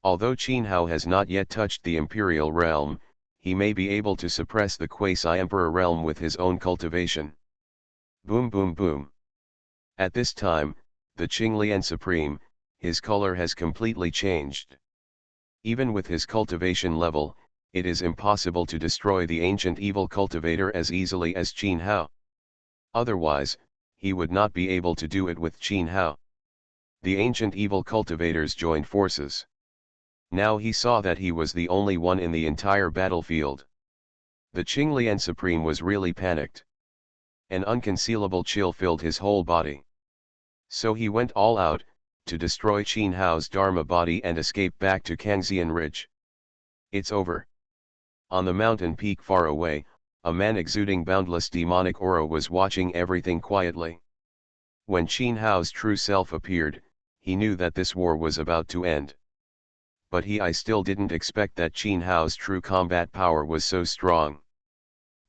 Although Qin Hao has not yet touched the imperial realm, he may be able to suppress the quasi-emperor realm with his own cultivation. Boom boom boom. At this time, the Qinglian Supreme, his color has completely changed. Even with his cultivation level, it is impossible to destroy the ancient evil cultivator as easily as Qin Hao. Otherwise, he would not be able to do it with Qin Hao. The ancient evil cultivators joined forces. Now he saw that he was the only one in the entire battlefield. The Qinglian Supreme was really panicked. An unconcealable chill filled his whole body. So he went all out, to destroy Qin Hao's Dharma body and escape back to Kangxian Ridge. It's over. On the mountain peak far away, a man exuding boundless demonic aura was watching everything quietly. When Qin Hao's true self appeared, he knew that this war was about to end. But I still didn't expect that Qin Hao's true combat power was so strong.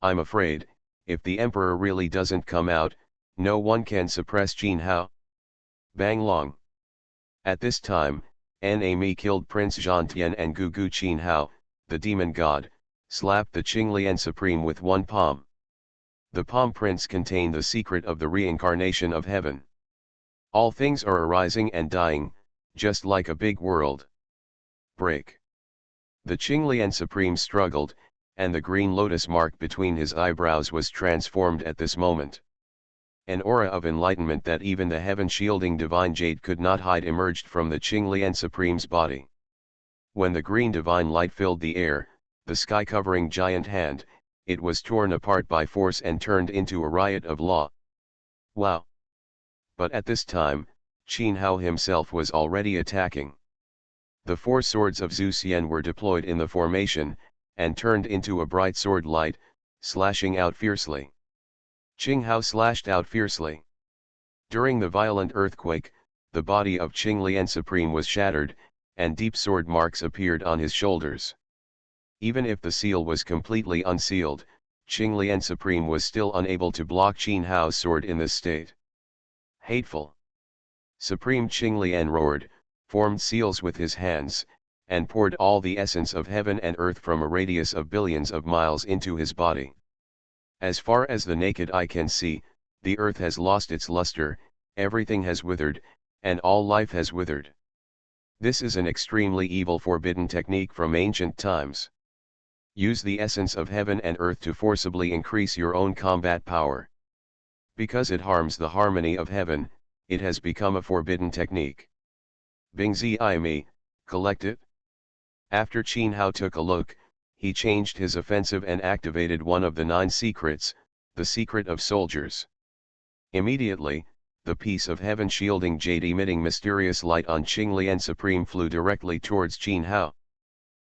I'm afraid, if the emperor really doesn't come out, no one can suppress Qin Hao. Bang long. At this time, Nami killed Prince Zhantian and Gugu Qin Hao, the demon god, slapped the Qinglian Supreme with one palm. The palm prints contain the secret of the reincarnation of heaven. All things are arising and dying, just like a big world. Break. The Qinglian Supreme struggled, and the green lotus mark between his eyebrows was transformed at this moment. An aura of enlightenment that even the heaven-shielding divine jade could not hide emerged from the Qinglian Supreme's body. When the green divine light filled the air, the sky-covering giant hand, it was torn apart by force and turned into a riot of law. Wow! But at this time, Qin Hao himself was already attacking. The 4 swords of Zhu Xian were deployed in the formation, and turned into a bright sword light, slashing out fiercely. Qin Hao slashed out fiercely. During the violent earthquake, the body of Qinglian Supreme was shattered, and deep sword marks appeared on his shoulders. Even if the seal was completely unsealed, Qinglian Supreme was still unable to block Qin Hao's sword in this state. Hateful! Supreme Qinglian roared, formed seals with his hands, and poured all the essence of heaven and earth from a radius of billions of miles into his body. As far as the naked eye can see, the earth has lost its luster, everything has withered, and all life has withered. This is an extremely evil forbidden technique from ancient times. Use the essence of heaven and earth to forcibly increase your own combat power. Because it harms the harmony of heaven, it has become a forbidden technique. Bing Zi Mi, collect it. After Qin Hao took a look, he changed his offensive and activated one of the 9 secrets, the secret of soldiers. Immediately, the piece of heaven shielding jade emitting mysterious light on Qinglian Supreme flew directly towards Qin Hao.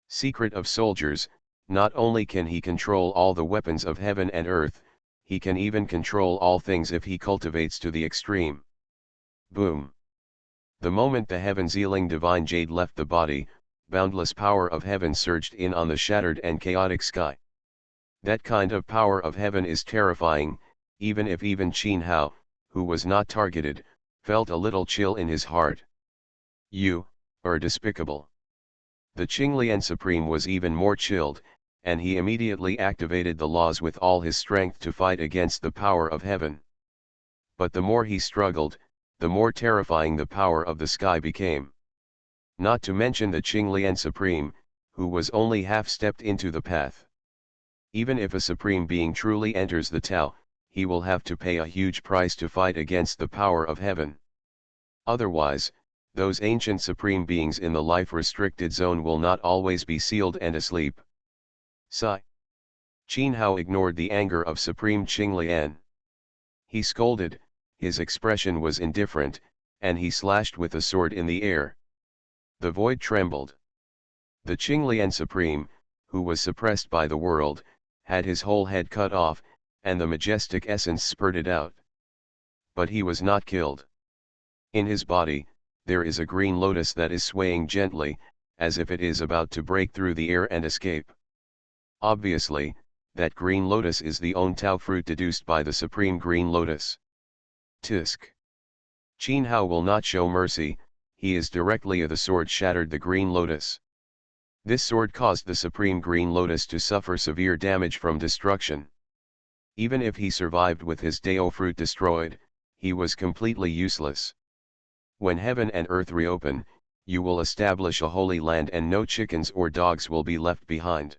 Secret of soldiers, not only can he control all the weapons of heaven and earth, he can even control all things if he cultivates to the extreme. Boom. The moment the heaven-sealing divine jade left the body, boundless power of heaven surged in on the shattered and chaotic sky. That kind of power of heaven is terrifying, even if Qin Hao, who was not targeted, felt a little chill in his heart. You are despicable. The Qinglian Supreme was even more chilled, and he immediately activated the laws with all his strength to fight against the power of heaven. But the more he struggled, the more terrifying the power of the sky became. Not to mention the Qinglian Supreme, who was only half stepped into the path. Even if a Supreme Being truly enters the Tao, he will have to pay a huge price to fight against the power of heaven. Otherwise, those ancient Supreme Beings in the life-restricted zone will not always be sealed and asleep. Qin Hao ignored the anger of Supreme Qinglian. He scolded, his expression was indifferent, and he slashed with the sword in the air. The void trembled. The Qinglian Supreme, who was suppressed by the world, had his whole head cut off, and the majestic essence spurted out. But he was not killed. In his body, there is a green lotus that is swaying gently, as if it is about to break through the air and escape. Obviously, that green lotus is the own Tao fruit deduced by the supreme green lotus. Tisk. Qin Hao will not show mercy, he is directly the sword shattered the green lotus. This sword caused the supreme green lotus to suffer severe damage from destruction. Even if he survived with his Dao fruit destroyed, he was completely useless. When heaven and earth reopen, you will establish a holy land and no chickens or dogs will be left behind.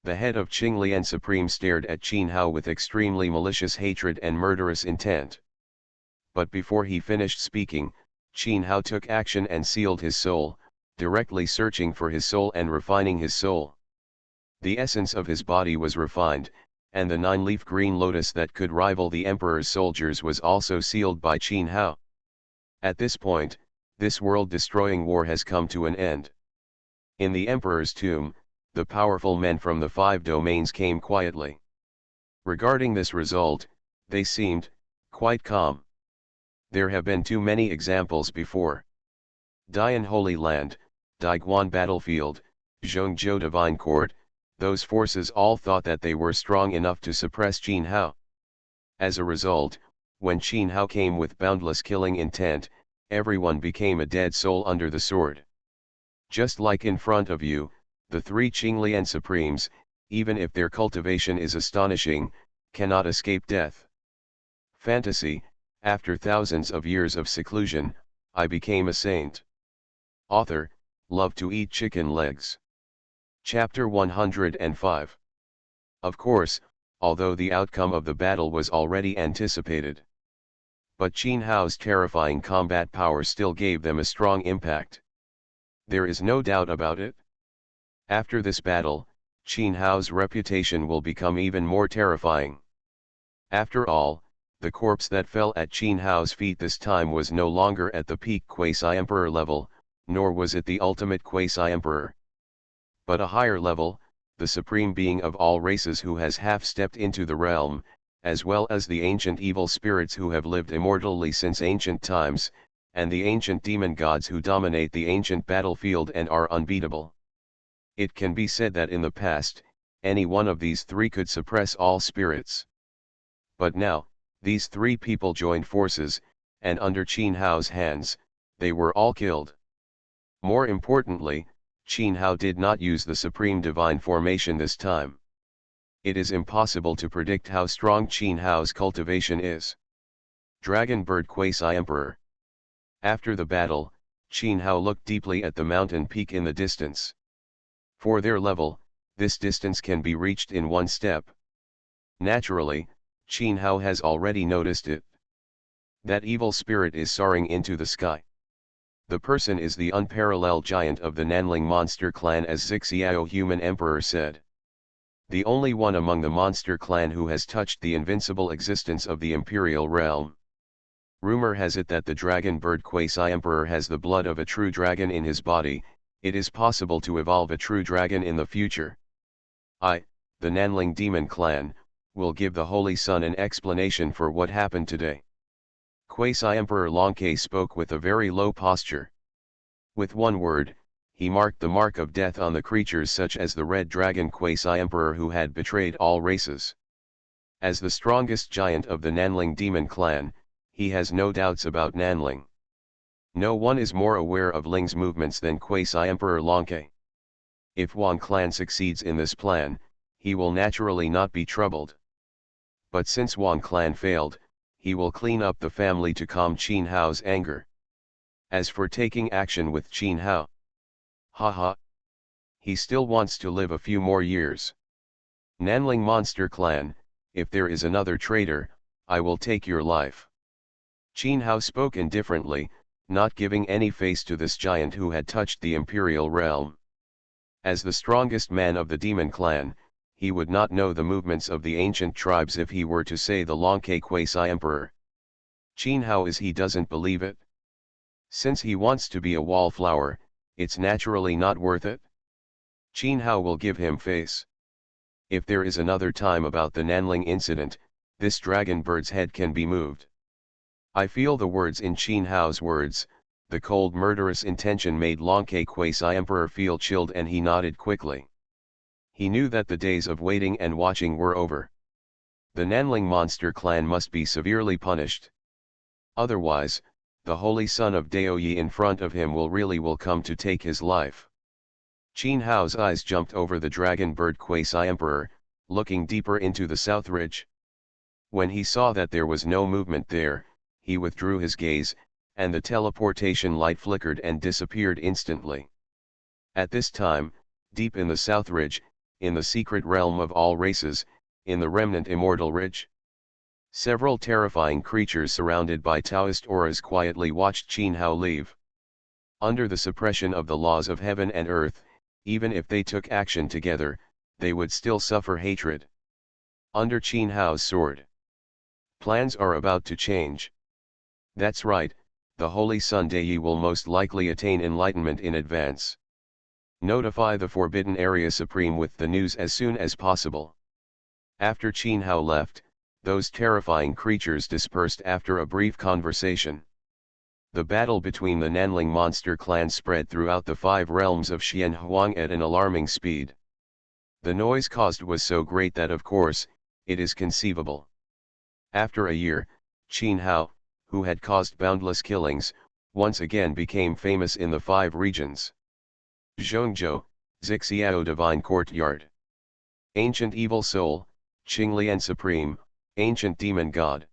The head of Qinglian Supreme stared at Qin Hao with extremely malicious hatred and murderous intent. But before he finished speaking, Qin Hao took action and sealed his soul, directly searching for his soul and refining his soul. The essence of his body was refined, and the 9-leaf green lotus that could rival the emperor's soldiers was also sealed by Qin Hao. At this point, this world-destroying war has come to an end. In the emperor's tomb, the powerful men from the 5 domains came quietly. Regarding this result, they seemed quite calm. There have been too many examples before. Dian Holy Land, Daiguan Battlefield, Zhongzhou Divine Court, those forces all thought that they were strong enough to suppress Qin Hao. As a result, when Qin Hao came with boundless killing intent, everyone became a dead soul under the sword. Just like in front of you, the 3 Qinglian Supremes, even if their cultivation is astonishing, cannot escape death. Fantasy, after thousands of years of seclusion, I became a saint. Author, love to eat chicken legs. Chapter 105. Of course, although the outcome of the battle was already anticipated. But Qin Hao's terrifying combat power still gave them a strong impact. There is no doubt about it. After this battle, Qin Hao's reputation will become even more terrifying. After all, the corpse that fell at Qin Hao's feet this time was no longer at the peak quasi-emperor level, nor was it the ultimate quasi-emperor. But a higher level, the supreme being of all races who has half-stepped into the realm, as well as the ancient evil spirits who have lived immortally since ancient times, and the ancient demon gods who dominate the ancient battlefield and are unbeatable. It can be said that in the past, any one of these 3 could suppress all spirits. But now, these 3 people joined forces, and under Qin Hao's hands, they were all killed. More importantly, Qin Hao did not use the Supreme Divine Formation this time. It is impossible to predict how strong Qin Hao's cultivation is. Dragon Bird Quasi-Emperor. After the battle, Qin Hao looked deeply at the mountain peak in the distance. For their level, this distance can be reached in 1 step. Naturally, Qin Hao has already noticed it. That evil spirit is soaring into the sky. The person is the unparalleled giant of the Nanling monster clan, as Zixiao Human Emperor said. The only one among the monster clan who has touched the invincible existence of the imperial realm. Rumor has it that the dragon bird quasi-emperor has the blood of a true dragon in his body. It is possible to evolve a true dragon in the future. I, the Nanling demon clan, will give the Holy Sun an explanation for what happened today. Quasi-Emperor Longke spoke with a very low posture. With 1 word, he marked the mark of death on the creatures such as the red dragon Quasi-Emperor who had betrayed all races. As the strongest giant of the Nanling demon clan, he has no doubts about Nanling. No one is more aware of Ling's movements than Quasi-Emperor Longke. If Wang clan succeeds in this plan, he will naturally not be troubled. But since Wang clan failed, he will clean up the family to calm Qin Hao's anger. As for taking action with Qin Hao, haha, he still wants to live a few more years. Nanling Monster Clan, if there is another traitor, I will take your life. Qin Hao spoke indifferently, not giving any face to this giant who had touched the imperial realm. As the strongest man of the demon clan, he would not know the movements of the ancient tribes if he were to say the Lonke Quasi Emperor. Qin Hao is he doesn't believe it. Since he wants to be a wallflower, it's naturally not worth it. Qin Hao will give him face. If there is another time about the Nanling incident, this dragon bird's head can be moved. I feel the words in Qin Hao's words, the cold murderous intention made Lonke Quasi Emperor feel chilled and he nodded quickly. He knew that the days of waiting and watching were over. The Nanling Monster Clan must be severely punished. Otherwise, the holy son of Daoyi in front of him will come to take his life. Qin Hao's eyes jumped over the dragon bird Quasi Emperor, looking deeper into the south ridge. When he saw that there was no movement there, he withdrew his gaze, and the teleportation light flickered and disappeared instantly. At this time, deep in the south ridge, in the secret realm of all races, in the remnant immortal ridge, several terrifying creatures surrounded by Taoist auras quietly watched Qin Hao leave. Under the suppression of the laws of heaven and earth, even if they took action together, they would still suffer hatred. Under Qin Hao's sword, plans are about to change. That's right, the Holy Sun Dei will most likely attain enlightenment in advance. Notify the Forbidden Area Supreme with the news as soon as possible. After Qin Hao left, those terrifying creatures dispersed after a brief conversation. The battle between the Nanling Monster Clan spread throughout the 5 realms of Xian Huang at an alarming speed. The noise caused was so great that of course, it is conceivable. After a year, Qin Hao, who had caused boundless killings, once again became famous in the 5 regions. Zhongzhou, Zixiao Divine Courtyard. Ancient Evil Soul, Qinglian Supreme, Ancient Demon God.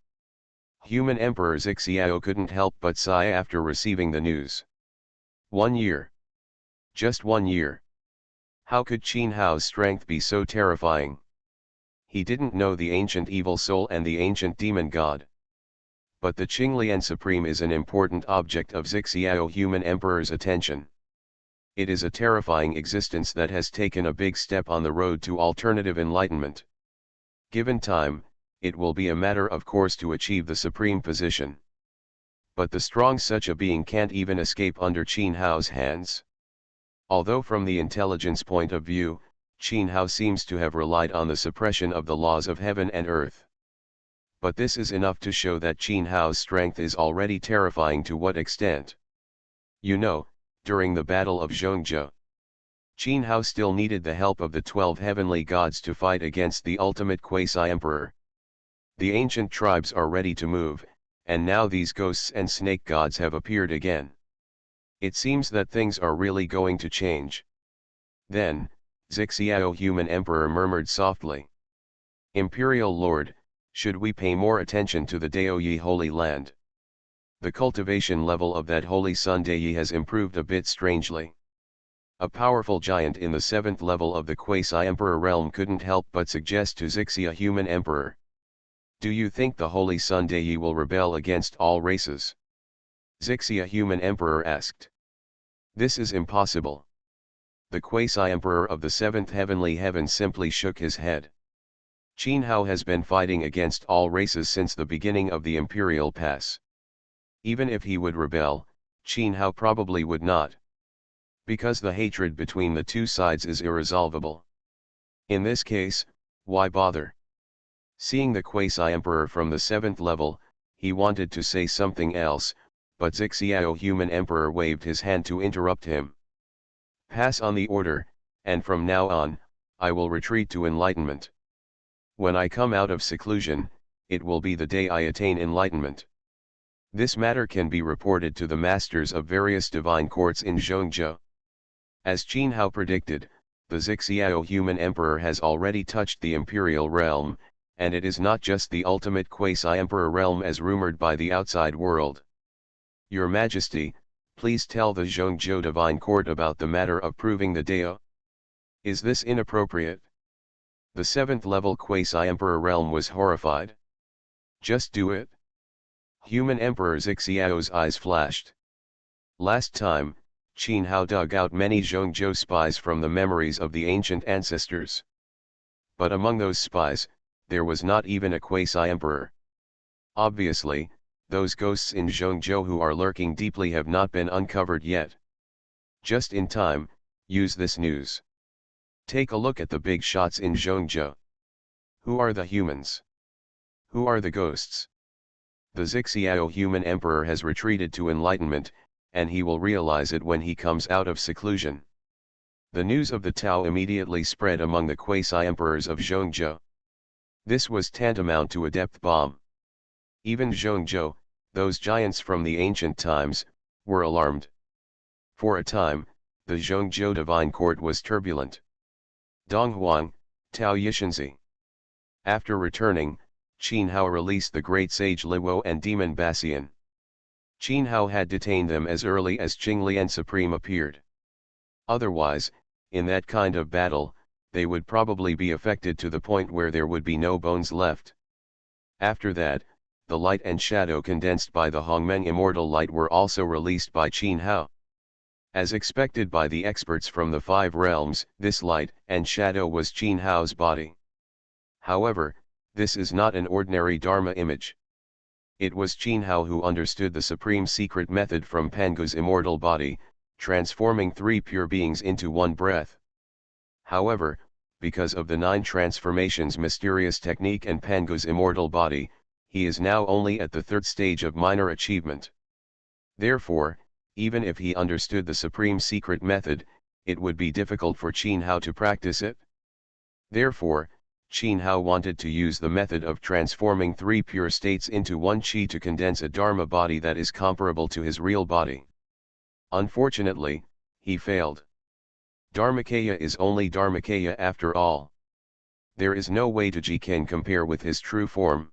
Human Emperor Zixiao couldn't help but sigh after receiving the news. 1 year. Just 1 year. How could Qin Hao's strength be so terrifying? He didn't know the Ancient Evil Soul and the Ancient Demon God. But the Qinglian Supreme is an important object of Zixiao Human Emperor's attention. It is a terrifying existence that has taken a big step on the road to alternative enlightenment. Given time, it will be a matter of course to achieve the supreme position. But the strong such a being can't even escape under Qin Hao's hands. Although from the intelligence point of view, Qin Hao seems to have relied on the suppression of the laws of heaven and earth. But this is enough to show that Qin Hao's strength is already terrifying. To what extent? You know, during the Battle of Zhongzhou, Qin Hao still needed the help of the 12 heavenly gods to fight against the ultimate Quasi-Emperor. The ancient tribes are ready to move, and now these ghosts and snake gods have appeared again. It seems that things are really going to change. Then, Zixiao Human Emperor murmured softly. Imperial Lord, should we pay more attention to the Daoyi Holy Land? The cultivation level of that Holy Sun Dei has improved a bit strangely. A powerful giant in the 7th level of the Quasi-Emperor realm couldn't help but suggest to Zixia Human Emperor. Do you think the Holy Sun Dei will rebel against all races? Zixia Human Emperor asked. This is impossible. The Quasi-Emperor of the 7th Heavenly Heaven simply shook his head. Qin Hao has been fighting against all races since the beginning of the Imperial Pass. Even if he would rebel, Qin Hao probably would not. Because the hatred between the two sides is irresolvable. In this case, why bother? Seeing the Quasi-Emperor from the 7th level, he wanted to say something else, but Zixiao Human Emperor waved his hand to interrupt him. Pass on the order, and from now on, I will retreat to enlightenment. When I come out of seclusion, it will be the day I attain enlightenment. This matter can be reported to the masters of various divine courts in Zhongzhou. As Qin Hao predicted, the Zixiao Human Emperor has already touched the imperial realm, and it is not just the ultimate quasi-emperor realm as rumored by the outside world. Your Majesty, please tell the Zhongzhou Divine Court about the matter of proving the Dao. Is this inappropriate? The 7th level quasi-emperor realm was horrified. Just do it. Human Emperor Xiao's eyes flashed. Last time, Qin Hao dug out many Zhongzhou spies from the memories of the ancient ancestors. But among those spies, there was not even a quasi-emperor. Obviously, those ghosts in Zhongzhou who are lurking deeply have not been uncovered yet. Just in time, use this news. Take a look at the big shots in Zhongzhou. Who are the humans? Who are the ghosts? The Xiao human emperor has retreated to enlightenment, and he will realize it when he comes out of seclusion. The news of the Tao immediately spread among the quasi-emperors of Zhongzhou. This was tantamount to a depth bomb. Even Zhongzhou, those giants from the ancient times, were alarmed. For a time, the Zhongzhou Divine Court was turbulent. Donghuang, Tao Yishanzi. After returning, Qin Hao released the great sage Liwo and demon Bassian. Qin Hao had detained them as early as Qinglian Supreme appeared. Otherwise, in that kind of battle, they would probably be affected to the point where there would be no bones left. After that, the light and shadow condensed by the Hongmeng immortal light were also released by Qin Hao. As expected by the experts from the 5 realms, this light and shadow was Qin Hao's body. However, this is not an ordinary Dharma image. It was Qin Hao who understood the supreme secret method from Pangu's immortal body, transforming 3 pure beings into 1 breath. However, because of the 9 transformations mysterious technique and Pangu's immortal body, he is now only at the 3rd stage of minor achievement. Therefore, even if he understood the supreme secret method, it would be difficult for Qin Hao to practice it. Therefore, Qin Hao wanted to use the method of transforming 3 pure states into 1 qi to condense a Dharma body that is comparable to his real body. Unfortunately, he failed. Dharmakaya is only Dharmakaya after all. There is no way to Ji can compare with his true form.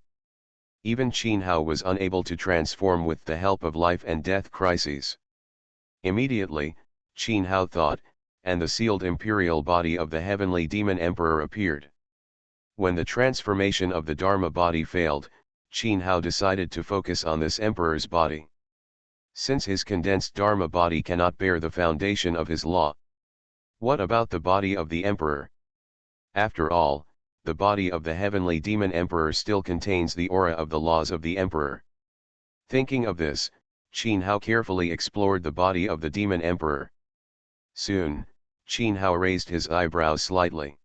Even Qin Hao was unable to transform with the help of life and death crises. Immediately, Qin Hao thought, and the sealed imperial body of the heavenly demon emperor appeared. When the transformation of the Dharma body failed, Qin Hao decided to focus on this emperor's body. Since his condensed Dharma body cannot bear the foundation of his law. What about the body of the emperor? After all, the body of the heavenly demon emperor still contains the aura of the laws of the emperor. Thinking of this, Qin Hao carefully explored the body of the demon emperor. Soon, Qin Hao raised his eyebrows slightly.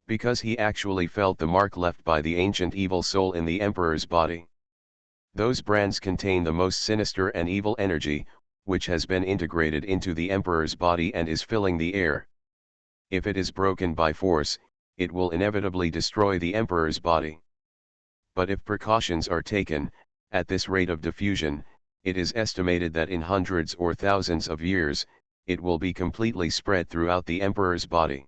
Because he actually felt the mark left by the ancient evil soul in the emperor's body. Those brands contain the most sinister and evil energy, which has been integrated into the emperor's body and is filling the air. If it is broken by force, it will inevitably destroy the emperor's body. But if precautions are taken, at this rate of diffusion, it is estimated that in hundreds or thousands of years, it will be completely spread throughout the emperor's body.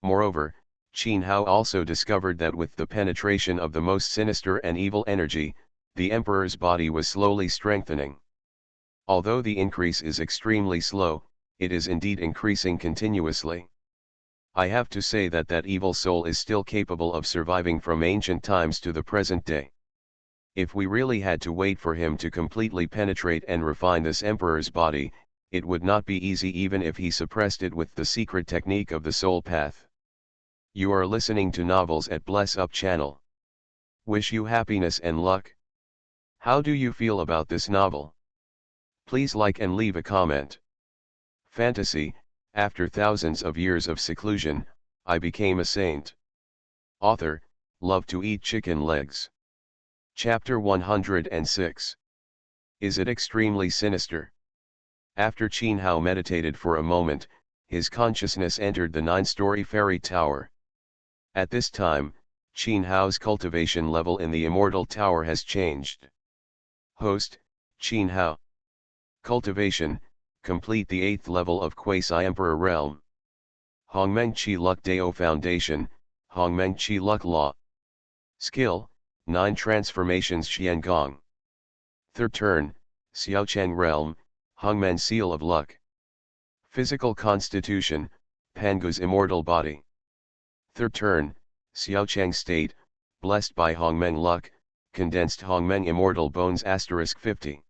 Moreover, Qin Hao also discovered that with the penetration of the most sinister and evil energy, the emperor's body was slowly strengthening. Although the increase is extremely slow, it is indeed increasing continuously. I have to say that evil soul is still capable of surviving from ancient times to the present day. If we really had to wait for him to completely penetrate and refine this emperor's body, it would not be easy even if he suppressed it with the secret technique of the soul path. You are listening to Novels at Bless Up channel. Wish you happiness and luck. How do you feel about this novel? Please like and leave a comment. Fantasy, after thousands of years of seclusion, I became a saint. Author, love to eat chicken legs. Chapter 106. Is it extremely sinister? After Qin Hao meditated for a moment, his consciousness entered the 9-story fairy tower. At this time, Qin Hao's cultivation level in the immortal tower has changed. Host, Qin Hao. Cultivation, complete the 8th level of Quasi-Emperor Realm. Hongmeng Chi Luck Dao Foundation, Hongmeng Chi Luck Law. Skill, 9 transformations Xiangong. Third turn, Xiaocheng Realm, Hongmen Seal of Luck. Physical constitution, Pangu's immortal body. Third turn, Xiaocheng State, blessed by Hongmeng Luck, condensed Hongmeng immortal bones * 50.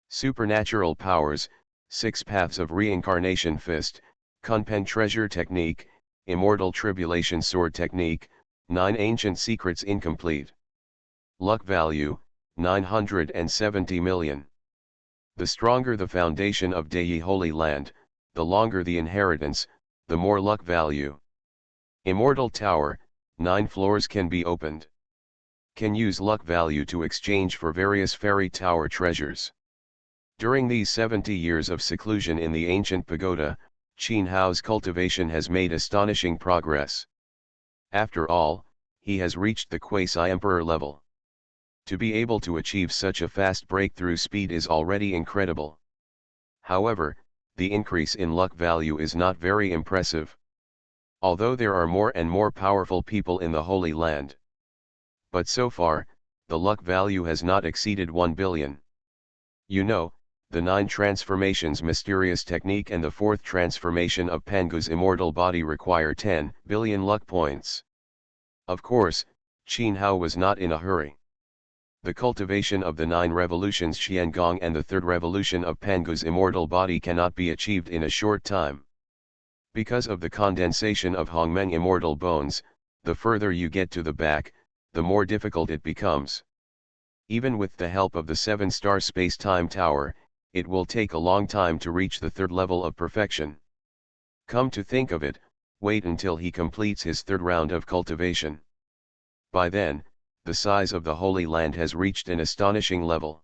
Supernatural powers, 6 paths of reincarnation fist, Kunpeng treasure technique, immortal tribulation sword technique, 9 ancient secrets incomplete. Luck value, 970 million. The stronger the foundation of Dei Holy Land, the longer the inheritance, the more luck value. Immortal Tower, 9 floors can be opened. Can use luck value to exchange for various fairy tower treasures. During these 70 years of seclusion in the ancient pagoda, Qin Hao's cultivation has made astonishing progress. After all, he has reached the quasi-emperor level. To be able to achieve such a fast breakthrough speed is already incredible. However, the increase in luck value is not very impressive. Although there are more and more powerful people in the Holy Land. But so far, the luck value has not exceeded 1 billion. You know, the 9 transformations mysterious technique and the 4th transformation of Pangu's immortal body require 10 billion luck points. Of course, Qin Hao was not in a hurry. The cultivation of the 9 revolutions Xiangong and the 3rd revolution of Pangu's immortal body cannot be achieved in a short time. Because of the condensation of Hongmeng immortal bones, the further you get to the back, the more difficult it becomes. Even with the help of the 7-star space-time tower, it will take a long time to reach the 3rd level of perfection. Come to think of it, wait until he completes his 3rd round of cultivation. By then, the size of the Holy Land has reached an astonishing level.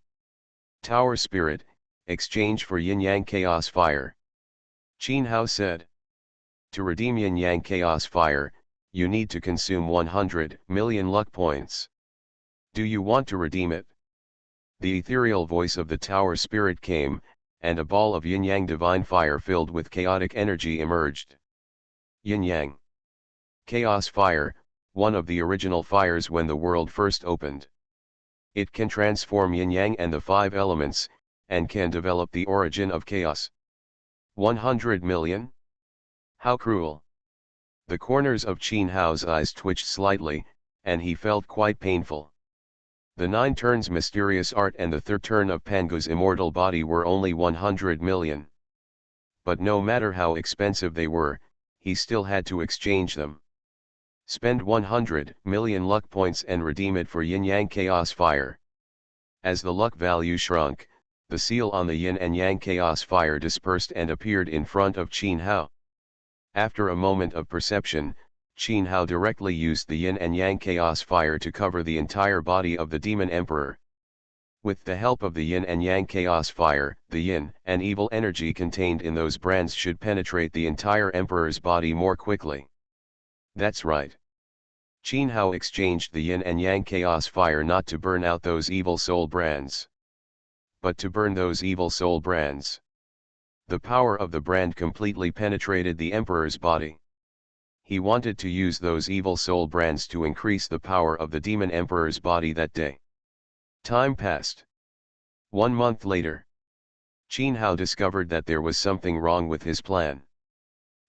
Tower Spirit, exchange for Yin-Yang Chaos Fire. Qin Hao said. To redeem Yin-Yang Chaos Fire, you need to consume 100 million luck points. Do you want to redeem it? The ethereal voice of the Tower Spirit came, and a ball of Yin-Yang divine fire filled with chaotic energy emerged. Yin-Yang Chaos Fire, one of the original fires when the world first opened. It can transform Yin-Yang and the 5 elements, and can develop the origin of chaos. 100 million? How cruel! The corners of Qin Hao's eyes twitched slightly, and he felt quite painful. The 9 turns mysterious art and the 3rd turn of Pangu's immortal body were only 100 million. But no matter how expensive they were, he still had to exchange them. Spend 100 million luck points and redeem it for Yin-Yang Chaos Fire. As the luck value shrunk, the seal on the Yin and Yang Chaos Fire dispersed and appeared in front of Qin Hao. After a moment of perception, Qin Hao directly used the Yin and Yang Chaos Fire to cover the entire body of the Demon Emperor. With the help of the Yin and Yang Chaos Fire, the Yin and evil energy contained in those brands should penetrate the entire Emperor's body more quickly. That's right. Qin Hao exchanged the Yin and Yang Chaos Fire not to burn out those evil soul brands, but to burn those evil soul brands. The power of the brand completely penetrated the Emperor's body. He wanted to use those evil soul brands to increase the power of the Demon Emperor's body that day. Time passed. 1 month later, Qin Hao discovered that there was something wrong with his plan.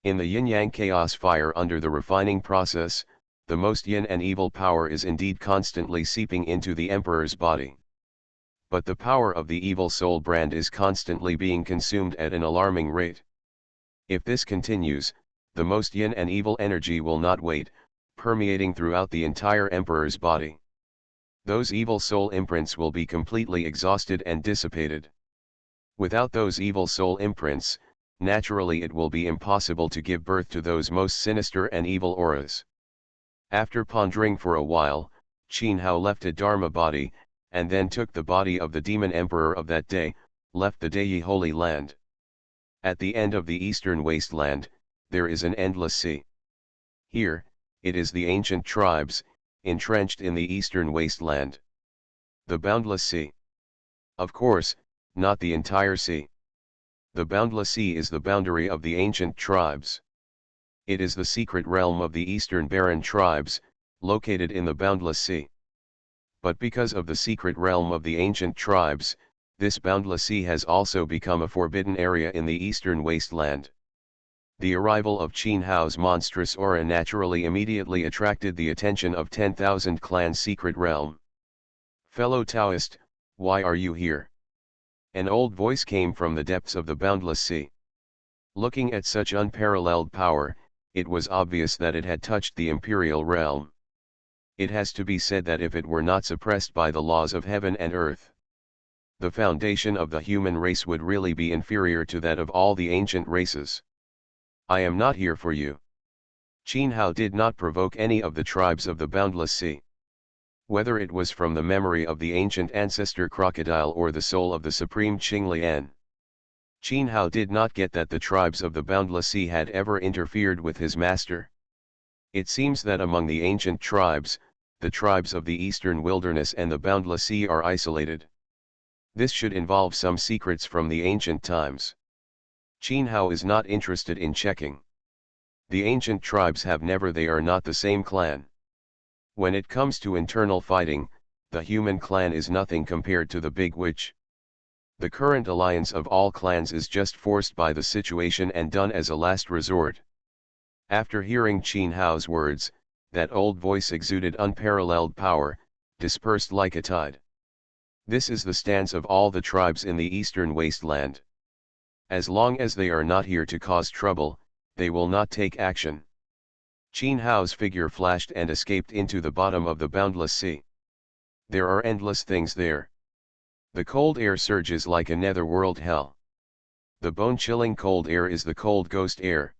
In the Yin-Yang Chaos Fire under the refining process, the most yin and evil power is indeed constantly seeping into the Emperor's body. But the power of the evil soul brand is constantly being consumed at an alarming rate. If this continues, the most yin and evil energy will not wait, permeating throughout the entire Emperor's body. Those evil soul imprints will be completely exhausted and dissipated. Without those evil soul imprints, naturally it will be impossible to give birth to those most sinister and evil auras. After pondering for a while, Qin Hao left a Dharma body, and then took the body of the Demon Emperor of that day, left the Dei Holy Land. At the end of the eastern wasteland, there is an endless sea. Here, it is the ancient tribes, entrenched in the eastern wasteland. The boundless sea. Of course, not the entire sea. The boundless sea is the boundary of the ancient tribes. It is the secret realm of the eastern barren tribes, located in the boundless sea. But because of the secret realm of the ancient tribes, this boundless sea has also become a forbidden area in the eastern wasteland. The arrival of Qin Hao's monstrous aura naturally immediately attracted the attention of 10,000 clans' secret realm. "Fellow Taoist, why are you here?" An old voice came from the depths of the boundless sea. Looking at such unparalleled power, it was obvious that it had touched the imperial realm. It has to be said that if it were not suppressed by the laws of heaven and earth, the foundation of the human race would really be inferior to that of all the ancient races. "I am not here for you." Qin Hao did not provoke any of the tribes of the boundless sea. Whether it was from the memory of the ancient ancestor crocodile or the soul of the supreme Qing Lian, Qin Hao did not get that the tribes of the boundless sea had ever interfered with his master. It seems that among the ancient tribes, the tribes of the eastern wilderness and the boundless sea are isolated. This should involve some secrets from the ancient times. Qin Hao is not interested in checking. The ancient tribes have never, they are not the same clan. When it comes to internal fighting, the human clan is nothing compared to the big witch. The current alliance of all clans is just forced by the situation and done as a last resort. After hearing Qin Hao's words, that old voice exuded unparalleled power, dispersed like a tide. This is the stance of all the tribes in the eastern wasteland. As long as they are not here to cause trouble, they will not take action. Qin Hao's figure flashed and escaped into the bottom of the boundless sea. There are endless things there. The cold air surges like a netherworld hell. The bone-chilling cold air is the cold ghost air.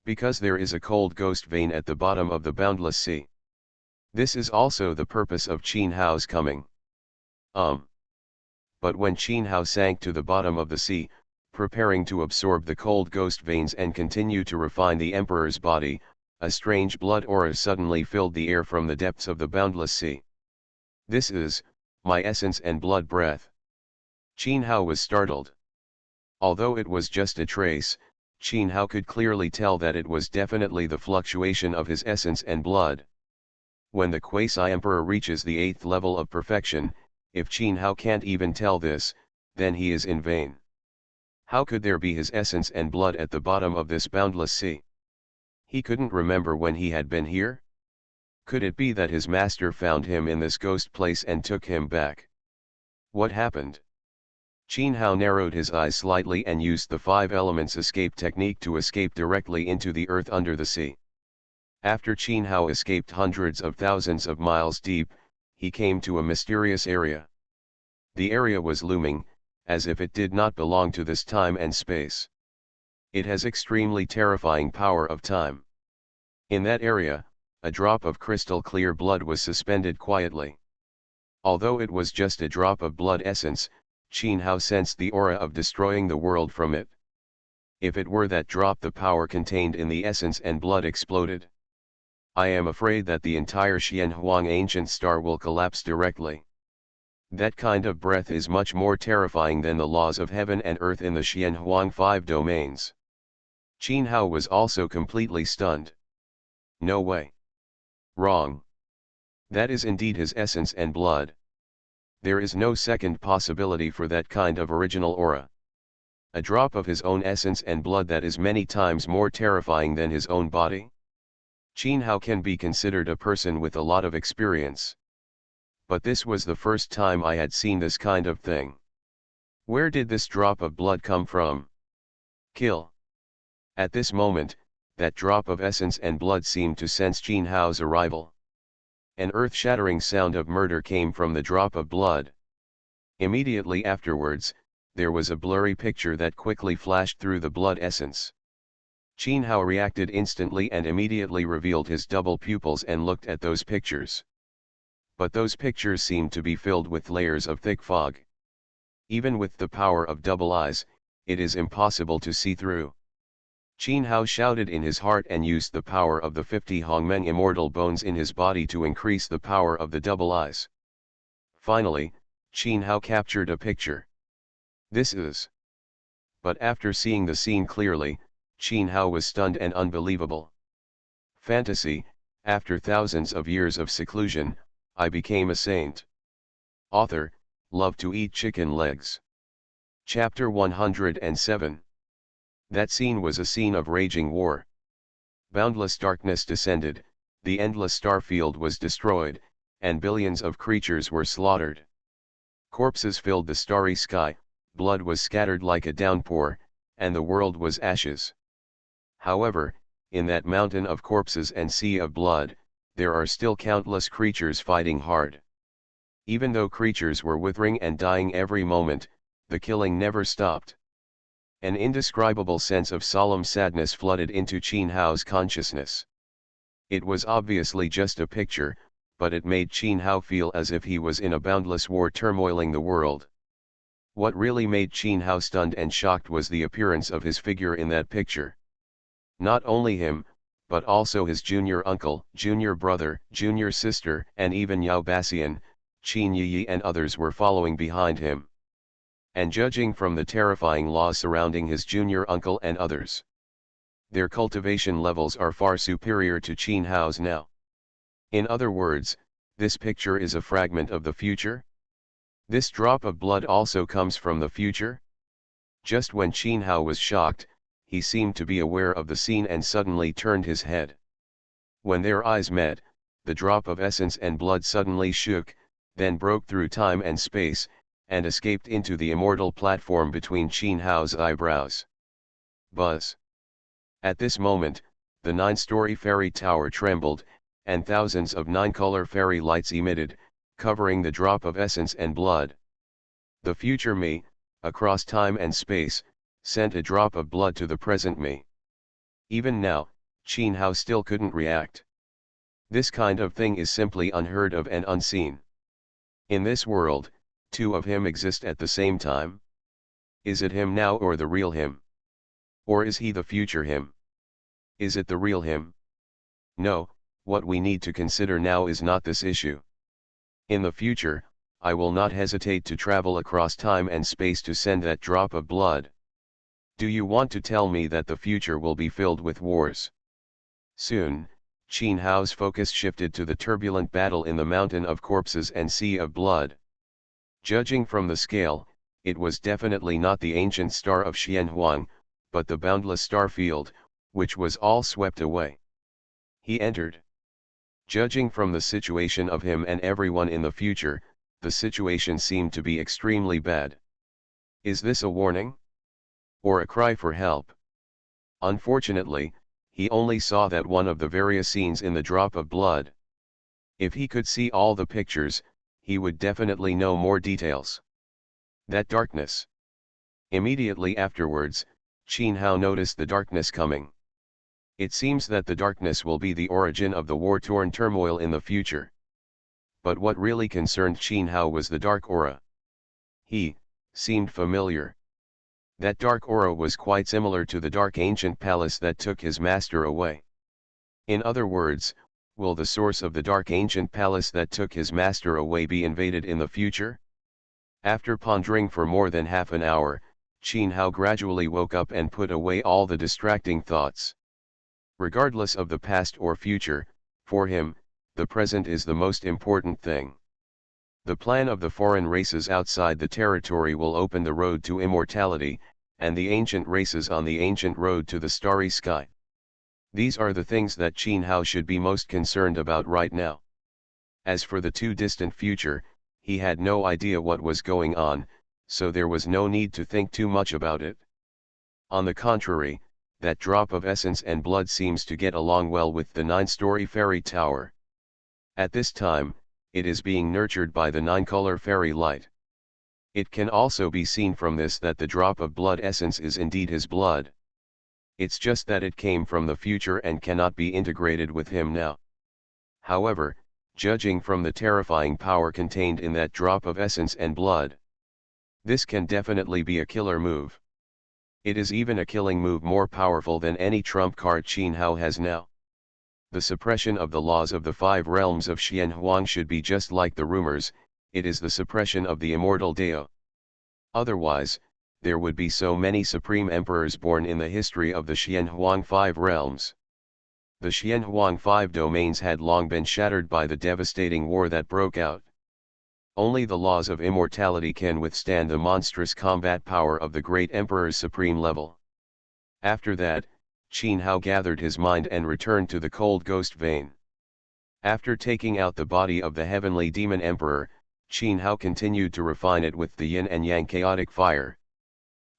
Because there is a cold ghost vein at the bottom of the boundless sea. This is also the purpose of Qin Hao's coming. But when Qin Hao sank to the bottom of the sea, preparing to absorb the cold ghost veins and continue to refine the emperor's body, a strange blood aura suddenly filled the air from the depths of the boundless sea. "This is my essence and blood breath." Qin Hao was startled. Although it was just a trace, Qin Hao could clearly tell that it was definitely the fluctuation of his essence and blood. When the quasi-emperor reaches the 8th level of perfection, if Qin Hao can't even tell this, then he is in vain. How could there be his essence and blood at the bottom of this boundless sea? He couldn't remember when he had been here? Could it be that his master found him in this ghost place and took him back? What happened? Qin Hao narrowed his eyes slightly and used the 5 elements escape technique to escape directly into the earth under the sea. After Qin Hao escaped hundreds of thousands of miles deep, he came to a mysterious area. The area was looming, as if it did not belong to this time and space. It has extremely terrifying power of time. In that area, a drop of crystal clear blood was suspended quietly. Although it was just a drop of blood essence, Qin Hao sensed the aura of destroying the world from it. If it were that drop, the power contained in the essence and blood exploded. I am afraid that the entire Xianhuang ancient star will collapse directly. That kind of breath is much more terrifying than the laws of heaven and earth in the Xianhuang 5 domains. Qin Hao was also completely stunned. No way. Wrong. That is indeed his essence and blood. There is no second possibility for that kind of original aura. A drop of his own essence and blood that is many times more terrifying than his own body. Qin Hao can be considered a person with a lot of experience. But this was the first time I had seen this kind of thing. Where did this drop of blood come from? Kill. At this moment, that drop of essence and blood seemed to sense Qin Hao's arrival. An earth-shattering sound of murder came from the drop of blood. Immediately afterwards, there was a blurry picture that quickly flashed through the blood essence. Qin Hao reacted instantly and immediately revealed his double pupils and looked at those pictures. But those pictures seemed to be filled with layers of thick fog. Even with the power of double eyes, it is impossible to see through. Qin Hao shouted in his heart and used the power of the 50 Hongmeng immortal bones in his body to increase the power of the double eyes. Finally, Qin Hao captured a picture. This is. But after seeing the scene clearly, Qin Hao was stunned and unbelievable. Fantasy, After thousands of years of seclusion, I became a saint. Author, love to eat chicken legs. Chapter 107. That scene was a scene of raging war. Boundless darkness descended, the endless starfield was destroyed, and billions of creatures were slaughtered. Corpses filled the starry sky, blood was scattered like a downpour, and the world was ashes. However, in that mountain of corpses and sea of blood, there are still countless creatures fighting hard. Even though creatures were withering and dying every moment, the killing never stopped. An indescribable sense of solemn sadness flooded into Qin Hao's consciousness. It was obviously just a picture, but it made Qin Hao feel as if he was in a boundless war turmoiling the world. What really made Qin Hao stunned and shocked was the appearance of his figure in that picture. Not only him, but also his junior uncle, junior brother, junior sister, and even Yao Baxian, Qin Yi and others were following behind him. And judging from the terrifying law surrounding his junior uncle and others, their cultivation levels are far superior to Qin Hao's now. In other words, this picture is a fragment of the future? This drop of blood also comes from the future? Just when Qin Hao was shocked, he seemed to be aware of the scene and suddenly turned his head. When their eyes met, the drop of essence and blood suddenly shook, then broke through time and space, and escaped into the immortal platform between Qin Hao's eyebrows. Buzz. At this moment, the 9-story fairy tower trembled, and thousands of 9-color fairy lights emitted, covering the drop of essence and blood. The future me, across time and space, sent a drop of blood to the present me. Even now, Qin Hao still couldn't react. This kind of thing is simply unheard of and unseen. In this world, two of him exist at the same time? Is it him now or the real him? Or is he the future him? Is it the real him? No, what we need to consider now is not this issue. In the future, I will not hesitate to travel across time and space to send that drop of blood. Do you want to tell me that the future will be filled with wars? Soon, Qin Hao's focus shifted to the turbulent battle in the mountain of corpses and sea of blood. Judging from the scale, it was definitely not the ancient star of Xianhuang, but the boundless starfield, which was all swept away. He entered. Judging from the situation of him and everyone in the future, the situation seemed to be extremely bad. Is this a warning? Or a cry for help? Unfortunately, he only saw that one of the various scenes in the drop of blood. If he could see all the pictures, he would definitely know more details. That darkness. Immediately afterwards, Qin Hao noticed the darkness coming. It seems that the darkness will be the origin of the war-torn turmoil in the future. But what really concerned Qin Hao was the dark aura. He seemed familiar. That dark aura was quite similar to the dark ancient palace that took his master away. In other words, will the source of the dark ancient palace that took his master away be invaded in the future? After pondering for more than half an hour, Qin Hao gradually woke up and put away all the distracting thoughts. Regardless of the past or future, for him, the present is the most important thing. The plan of the foreign races outside the territory will open the road to immortality, and the ancient races on the ancient road to the starry sky. These are the things that Qin Hao should be most concerned about right now. As for the too distant future, he had no idea what was going on, so there was no need to think too much about it. On the contrary, that drop of essence and blood seems to get along well with the 9-story fairy tower. At this time, it is being nurtured by the 9-color fairy light. It can also be seen from this that the drop of blood essence is indeed his blood. It's just that it came from the future and cannot be integrated with him now. However, judging from the terrifying power contained in that drop of essence and blood, this can definitely be a killer move. It is even a killing move more powerful than any trump card Qin Hao has now. The suppression of the laws of the 5 realms of Xianhuang should be just like the rumors, it is the suppression of the immortal Dao. Otherwise, there would be so many supreme emperors born in the history of the Xianhuang 5 realms. The Xianhuang five domains had long been shattered by the devastating war that broke out. Only the laws of immortality can withstand the monstrous combat power of the great emperor's supreme level. After that, Qin Hao gathered his mind and returned to the cold ghost vein. After taking out the body of the heavenly demon emperor, Qin Hao continued to refine it with the yin and yang chaotic fire.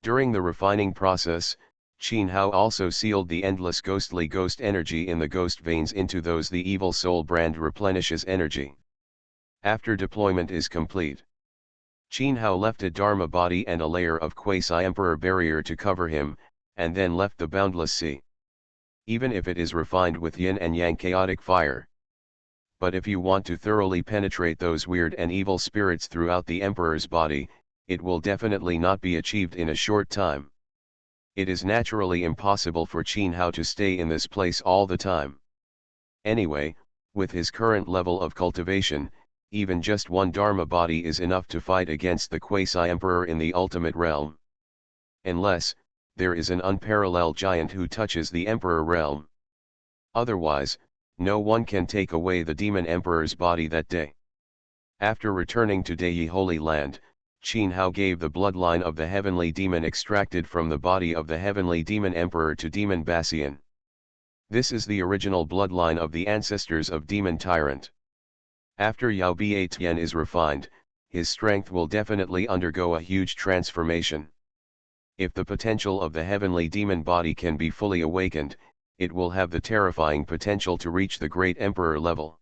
During the refining process, Qin Hao also sealed the endless ghostly ghost energy in the ghost veins into those the evil soul brand replenishes energy. After deployment is complete, Qin Hao left a Dharma body and a layer of quasi-emperor barrier to cover him, and then left the boundless sea. Even if it is refined with yin and yang chaotic fire. But if you want to thoroughly penetrate those weird and evil spirits throughout the emperor's body, it will definitely not be achieved in a short time. It is naturally impossible for Qin Hao to stay in this place all the time. Anyway, with his current level of cultivation, even just one Dharma body is enough to fight against the quasi-emperor in the ultimate realm. Unless, there is an unparalleled giant who touches the emperor realm. Otherwise, no one can take away the demon emperor's body that day. After returning to Dei Holy Land, Qin Hao gave the bloodline of the heavenly demon extracted from the body of the heavenly demon emperor to Demon Bassian. This is the original bloodline of the ancestors of Demon Tyrant. After Yao Ba Tian is refined, his strength will definitely undergo a huge transformation. If the potential of the heavenly demon body can be fully awakened, it will have the terrifying potential to reach the great emperor level.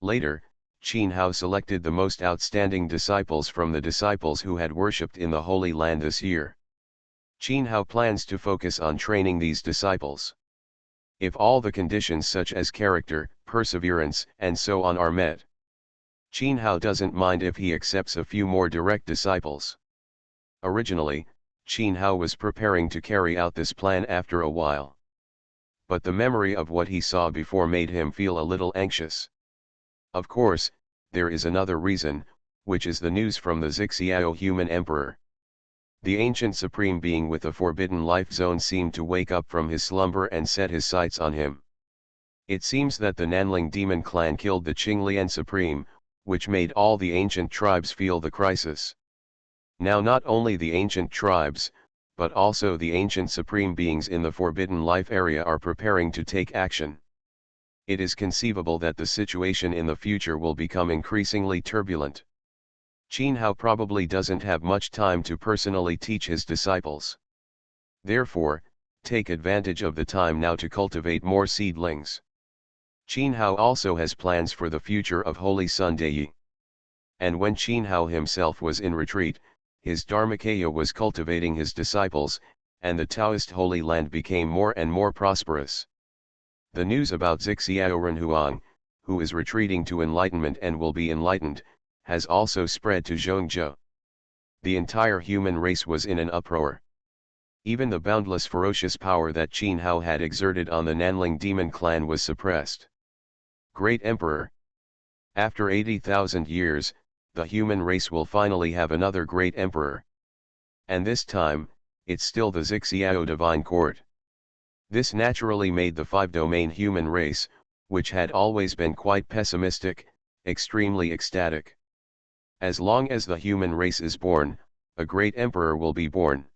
Later, Qin Hao selected the most outstanding disciples from the disciples who had worshipped in the Holy Land this year. Qin Hao plans to focus on training these disciples. If all the conditions such as character, perseverance, and so on are met, Qin Hao doesn't mind if he accepts a few more direct disciples. Originally, Qin Hao was preparing to carry out this plan after a while. But the memory of what he saw before made him feel a little anxious. Of course, there is another reason, which is the news from the Zixiao human emperor. The ancient supreme being with the forbidden life zone seemed to wake up from his slumber and set his sights on him. It seems that the Nanling demon clan killed the Qinglian supreme, which made all the ancient tribes feel the crisis. Now not only the ancient tribes, but also the ancient supreme beings in the forbidden life area are preparing to take action. It is conceivable that the situation in the future will become increasingly turbulent. Qin Hao probably doesn't have much time to personally teach his disciples. Therefore, take advantage of the time now to cultivate more seedlings. Qin Hao also has plans for the future of Holy Sun Dei. And when Qin Hao himself was in retreat, his Dharmakaya was cultivating his disciples, and the Taoist Holy Land became more and more prosperous. The news about Zixiao Renhuang, who is retreating to enlightenment and will be enlightened, has also spread to Zhongzhou. The entire human race was in an uproar. Even the boundless ferocious power that Qin Hao had exerted on the Nanling demon clan was suppressed. Great Emperor. After 80,000 years, the human race will finally have another great emperor. And this time, it's still the Zixiao divine court. This naturally made the five-domain human race, which had always been quite pessimistic, extremely ecstatic. As long as the human race is born, a great emperor will be born.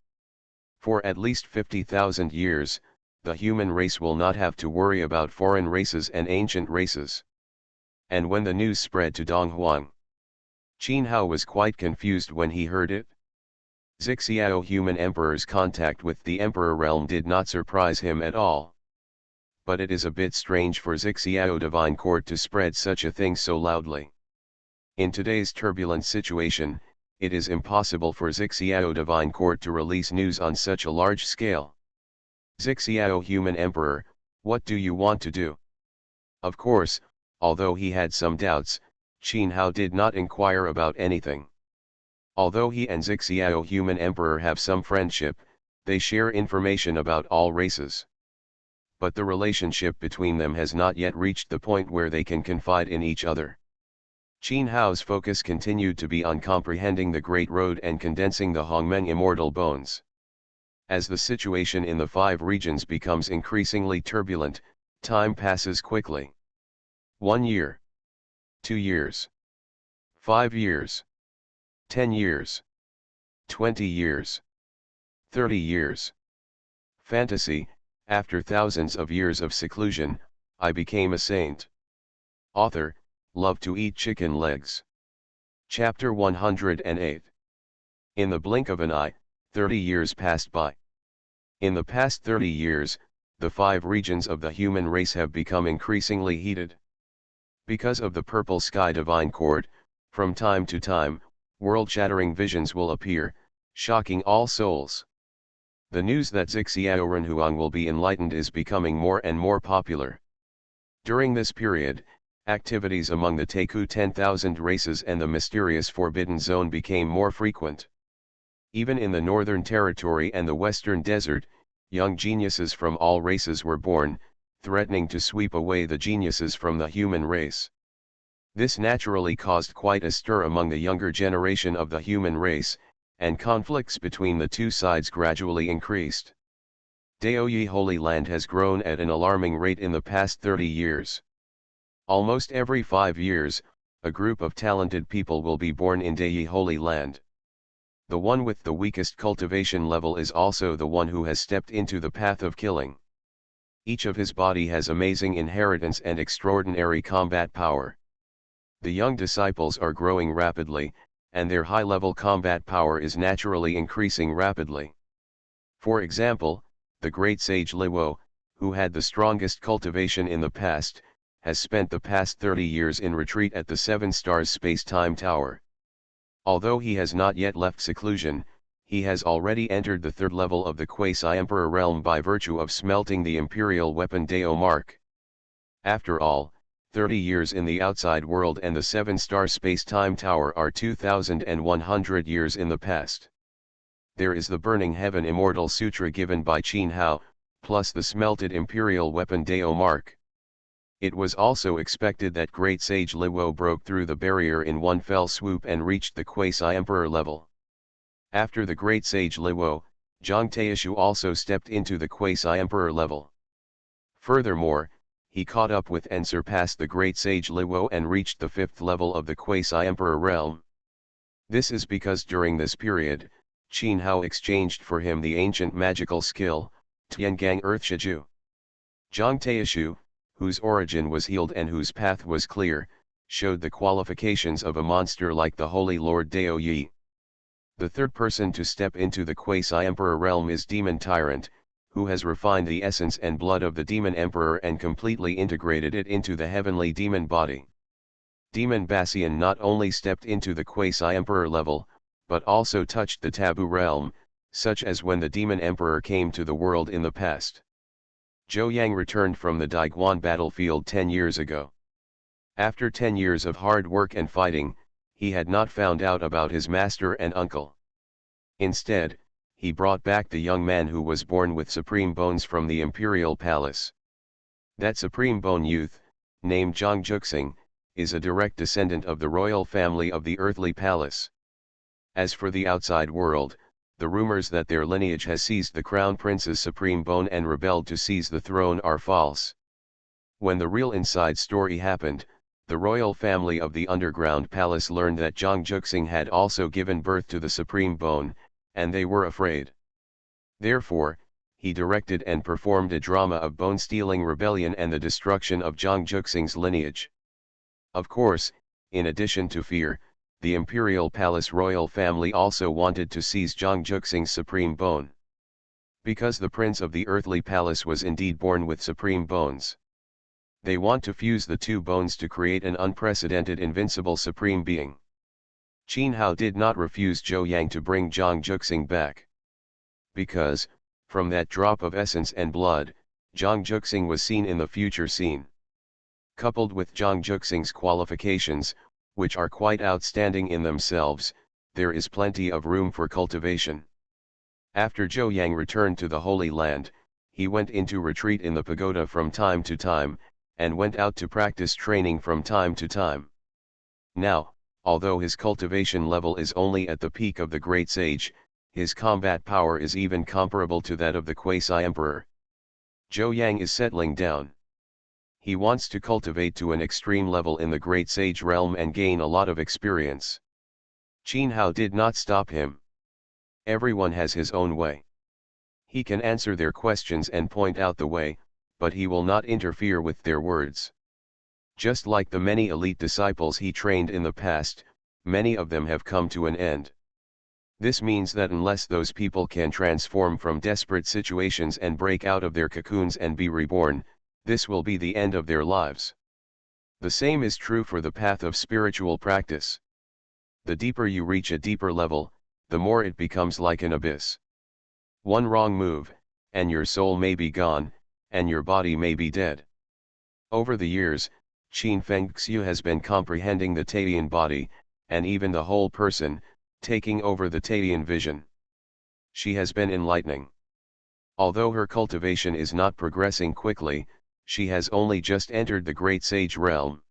For at least 50,000 years, the human race will not have to worry about foreign races and ancient races. And when the news spread to Donghuang, Qin Hao was quite confused when he heard it. Zixiao human emperor's contact with the emperor realm did not surprise him at all. But it is a bit strange for Zixiao divine court to spread such a thing so loudly. In today's turbulent situation, it is impossible for Zixiao divine court to release news on such a large scale. Zixiao human emperor, what do you want to do? Of course, although he had some doubts, Qin Hao did not inquire about anything. Although he and Zixiao human emperor have some friendship, they share information about all races. But the relationship between them has not yet reached the point where they can confide in each other. Qin Hao's focus continued to be on comprehending the Great Road and condensing the Hongmeng immortal bones. As the situation in the five regions becomes increasingly turbulent, Time passes quickly. 1 year. 2 years. 5 years. 10 years. 20 years. 30 years. Fantasy, after thousands of years of seclusion, I became a saint. Author, love to eat chicken legs. Chapter 108. In the blink of an eye, 30 years passed by. In the past 30 years, the 5 regions of the human race have become increasingly heated. Because of the purple sky divine cord, from time to time, world-shattering visions will appear, shocking all souls. The news that Zixiaorenhuang will be enlightened is becoming more and more popular. During this period, activities among the Teku 10,000 races and the mysterious Forbidden Zone became more frequent. Even in the Northern Territory and the Western Desert, young geniuses from all races were born, threatening to sweep away the geniuses from the human race. This naturally caused quite a stir among the younger generation of the human race, and conflicts between the two sides gradually increased. Daoyi Holy Land has grown at an alarming rate in the past 30 years. Almost every 5 years, a group of talented people will be born in Daoyi Holy Land. The one with the weakest cultivation level is also the one who has stepped into the path of killing. Each of his body has amazing inheritance and extraordinary combat power. The young disciples are growing rapidly, and their high-level combat power is naturally increasing rapidly. For example, the great sage Liwo, who had the strongest cultivation in the past, has spent the past 30 years in retreat at the 7 Stars Space-Time Tower. Although he has not yet left seclusion, he has already entered the 3rd level of the Quasi-Emperor realm by virtue of smelting the Imperial Weapon Dao mark. After all, 30 years in the outside world and the 7-star space-time tower are 2,100 years in the past. There is the Burning Heaven Immortal Sutra given by Qin Hao, plus the smelted Imperial Weapon Dao mark. It was also expected that Great Sage Liwo broke through the barrier in one fell swoop and reached the Quasi-Emperor level. After the Great Sage Liwo, Zhang Taishu also stepped into the Quasi-Emperor level. Furthermore, he caught up with and surpassed the Great Sage Liwo and reached the 5th level of the Quasi-Emperor realm. This is because during this period, Qin Hao exchanged for him the ancient magical skill, Tiangang Earthshiju. Zhang Taishu, whose origin was healed and whose path was clear, showed the qualifications of a monster like the Holy Lord Dao Yi. The third person to step into the Quasi-Emperor realm is Demon Tyrant, who has refined the essence and blood of the Demon Emperor and completely integrated it into the heavenly demon body. Demon Bassian not only stepped into the Quasi-Emperor level, but also touched the taboo realm, such as when the Demon Emperor came to the world in the past. Zhou Yang returned from the Daiguan battlefield 10 years ago. After 10 years of hard work and fighting, he had not found out about his master and uncle. Instead, he brought back the young man who was born with supreme bones from the imperial palace. That supreme bone youth, named Zhang Juxing, is a direct descendant of the royal family of the earthly palace. As for the outside world, the rumors that their lineage has seized the crown prince's supreme bone and rebelled to seize the throne are false. When the real inside story happened, the royal family of the underground palace learned that Zhang Juxing had also given birth to the supreme bone, and they were afraid. Therefore, he directed and performed a drama of bone-stealing rebellion and the destruction of Zhang Juxing's lineage. Of course, in addition to fear, the imperial palace royal family also wanted to seize Zhang Juxing's supreme bone. Because the prince of the earthly palace was indeed born with supreme bones. They want to fuse the two bones to create an unprecedented invincible supreme being. Qin Hao did not refuse Zhou Yang to bring Zhang Juxing back. Because, from that drop of essence and blood, Zhang Juxing was seen in the future scene. Coupled with Zhang Juxing's qualifications, which are quite outstanding in themselves, there is plenty of room for cultivation. After Zhou Yang returned to the Holy Land, he went into retreat in the pagoda from time to time, and went out to practice training from time to time. Now, although his cultivation level is only at the peak of the great sage, his combat power is even comparable to that of the Quasi-Emperor. Zhou Yang is settling down. He wants to cultivate to an extreme level in the great sage realm and gain a lot of experience. Qin Hao did not stop him. Everyone has his own way. He can answer their questions and point out the way, but he will not interfere with their words. Just like the many elite disciples he trained in the past, many of them have come to an end. This means that unless those people can transform from desperate situations and break out of their cocoons and be reborn, this will be the end of their lives. The same is true for the path of spiritual practice. The deeper you reach a deeper level, the more it becomes like an abyss. One wrong move, and your soul may be gone, and your body may be dead. Over the years, Qin Fengxiu has been comprehending the Taiyan body, and even the whole person, taking over the Taiyan vision. She has been enlightening. Although her cultivation is not progressing quickly, she has only just entered the great sage realm.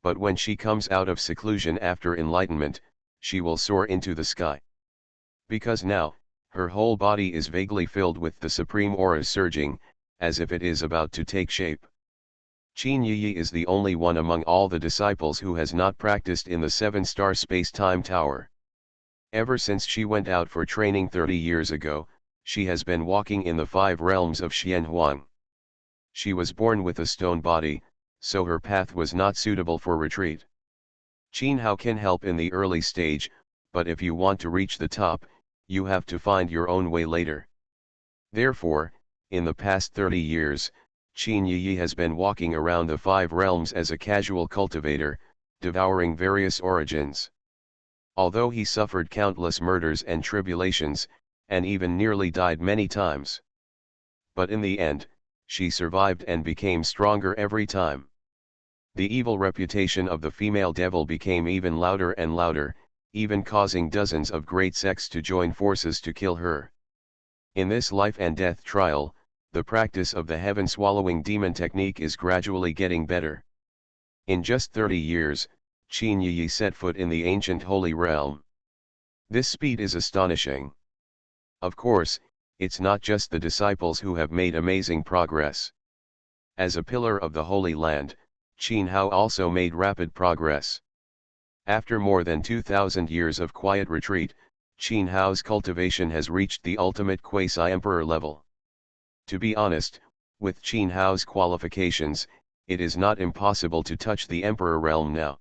But when she comes out of seclusion after enlightenment, she will soar into the sky. Because now, her whole body is vaguely filled with the supreme auras surging, as if it is about to take shape. Qin Yi is the only one among all the disciples who has not practiced in the 7-star space-time tower. Ever since she went out for training 30 years ago, she has been walking in the 5 realms of Xianhuang. She was born with a stone body, so her path was not suitable for retreat. Qin Hao can help in the early stage, but if you want to reach the top, you have to find your own way later. Therefore, in the past 30 years, Qin Yi has been walking around the 5 realms as a casual cultivator, devouring various origins. Although he suffered countless murders and tribulations, and even nearly died many times. But in the end, she survived and became stronger every time. The evil reputation of the female devil became even louder and louder, even causing dozens of great sects to join forces to kill her. In this life and death trial, the practice of the heaven-swallowing demon technique is gradually getting better. In just 30 years, Qin Yi set foot in the ancient holy realm. This speed is astonishing. Of course, it's not just the disciples who have made amazing progress. As a pillar of the Holy Land, Qin Hao also made rapid progress. After more than 2,000 years of quiet retreat, Qin Hao's cultivation has reached the ultimate quasi-emperor level. To be honest, with Qin Hao's qualifications, it is not impossible to touch the emperor realm now.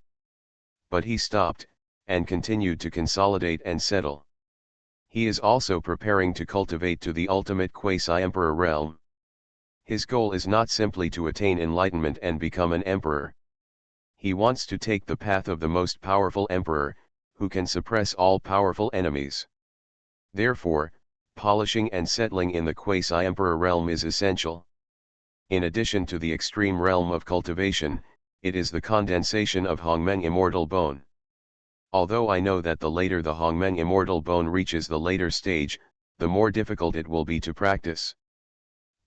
But he stopped, and continued to consolidate and settle. He is also preparing to cultivate to the ultimate quasi-emperor realm. His goal is not simply to attain enlightenment and become an emperor. He wants to take the path of the most powerful emperor, who can suppress all powerful enemies. Therefore, polishing and settling in the quasi-emperor realm is essential. In addition to the extreme realm of cultivation, it is the condensation of Hongmeng immortal bone. Although I know that the later the Hongmeng immortal bone reaches the later stage, the more difficult it will be to practice.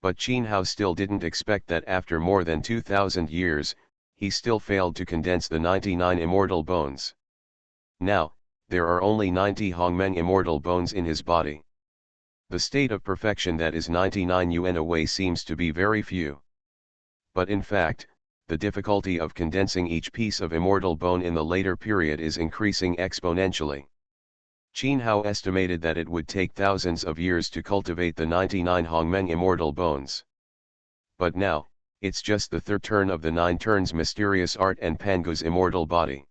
But Qin Hao still didn't expect that after more than 2,000 years, he still failed to condense the 99 immortal bones. Now, there are only 90 Hongmeng immortal bones in his body. The state of perfection that is 99 yuan away seems to be very few. But in fact, the difficulty of condensing each piece of immortal bone in the later period is increasing exponentially. Qin Hao estimated that it would take thousands of years to cultivate the 99 Hongmeng immortal bones. But now, it's just the third turn of the 9 turns mysterious art and Pangu's immortal body.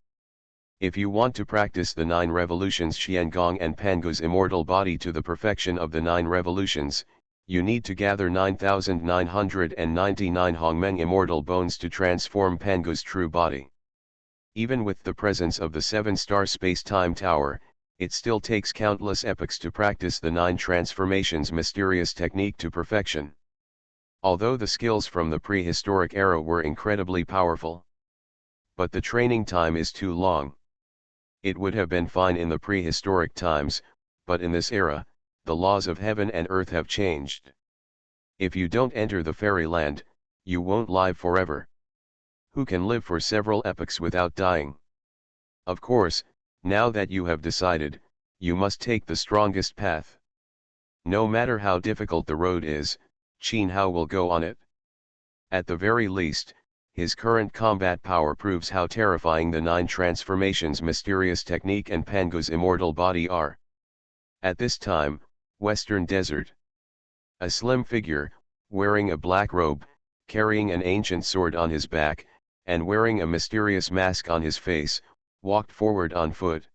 If you want to practice the 9 revolutions Xiangong and Pangu's immortal body to the perfection of the 9 revolutions, you need to gather 9,999 Hongmeng immortal bones to transform Pangu's true body. Even with the presence of the 7-star space-time tower, it still takes countless epochs to practice the 9 transformations mysterious technique to perfection. Although the skills from the prehistoric era were incredibly powerful, but the training time is too long. It would have been fine in the prehistoric times, but in this era, the laws of heaven and earth have changed. If you don't enter the fairyland, you won't live forever. Who can live for several epochs without dying? Of course, now that you have decided, you must take the strongest path. No matter how difficult the road is, Qin Hao will go on it. At the very least, his current combat power proves how terrifying the 9 transformations mysterious technique and Pangu's immortal body are. At this time, Western Desert. A slim figure, wearing a black robe, carrying an ancient sword on his back, and wearing a mysterious mask on his face, walked forward on foot.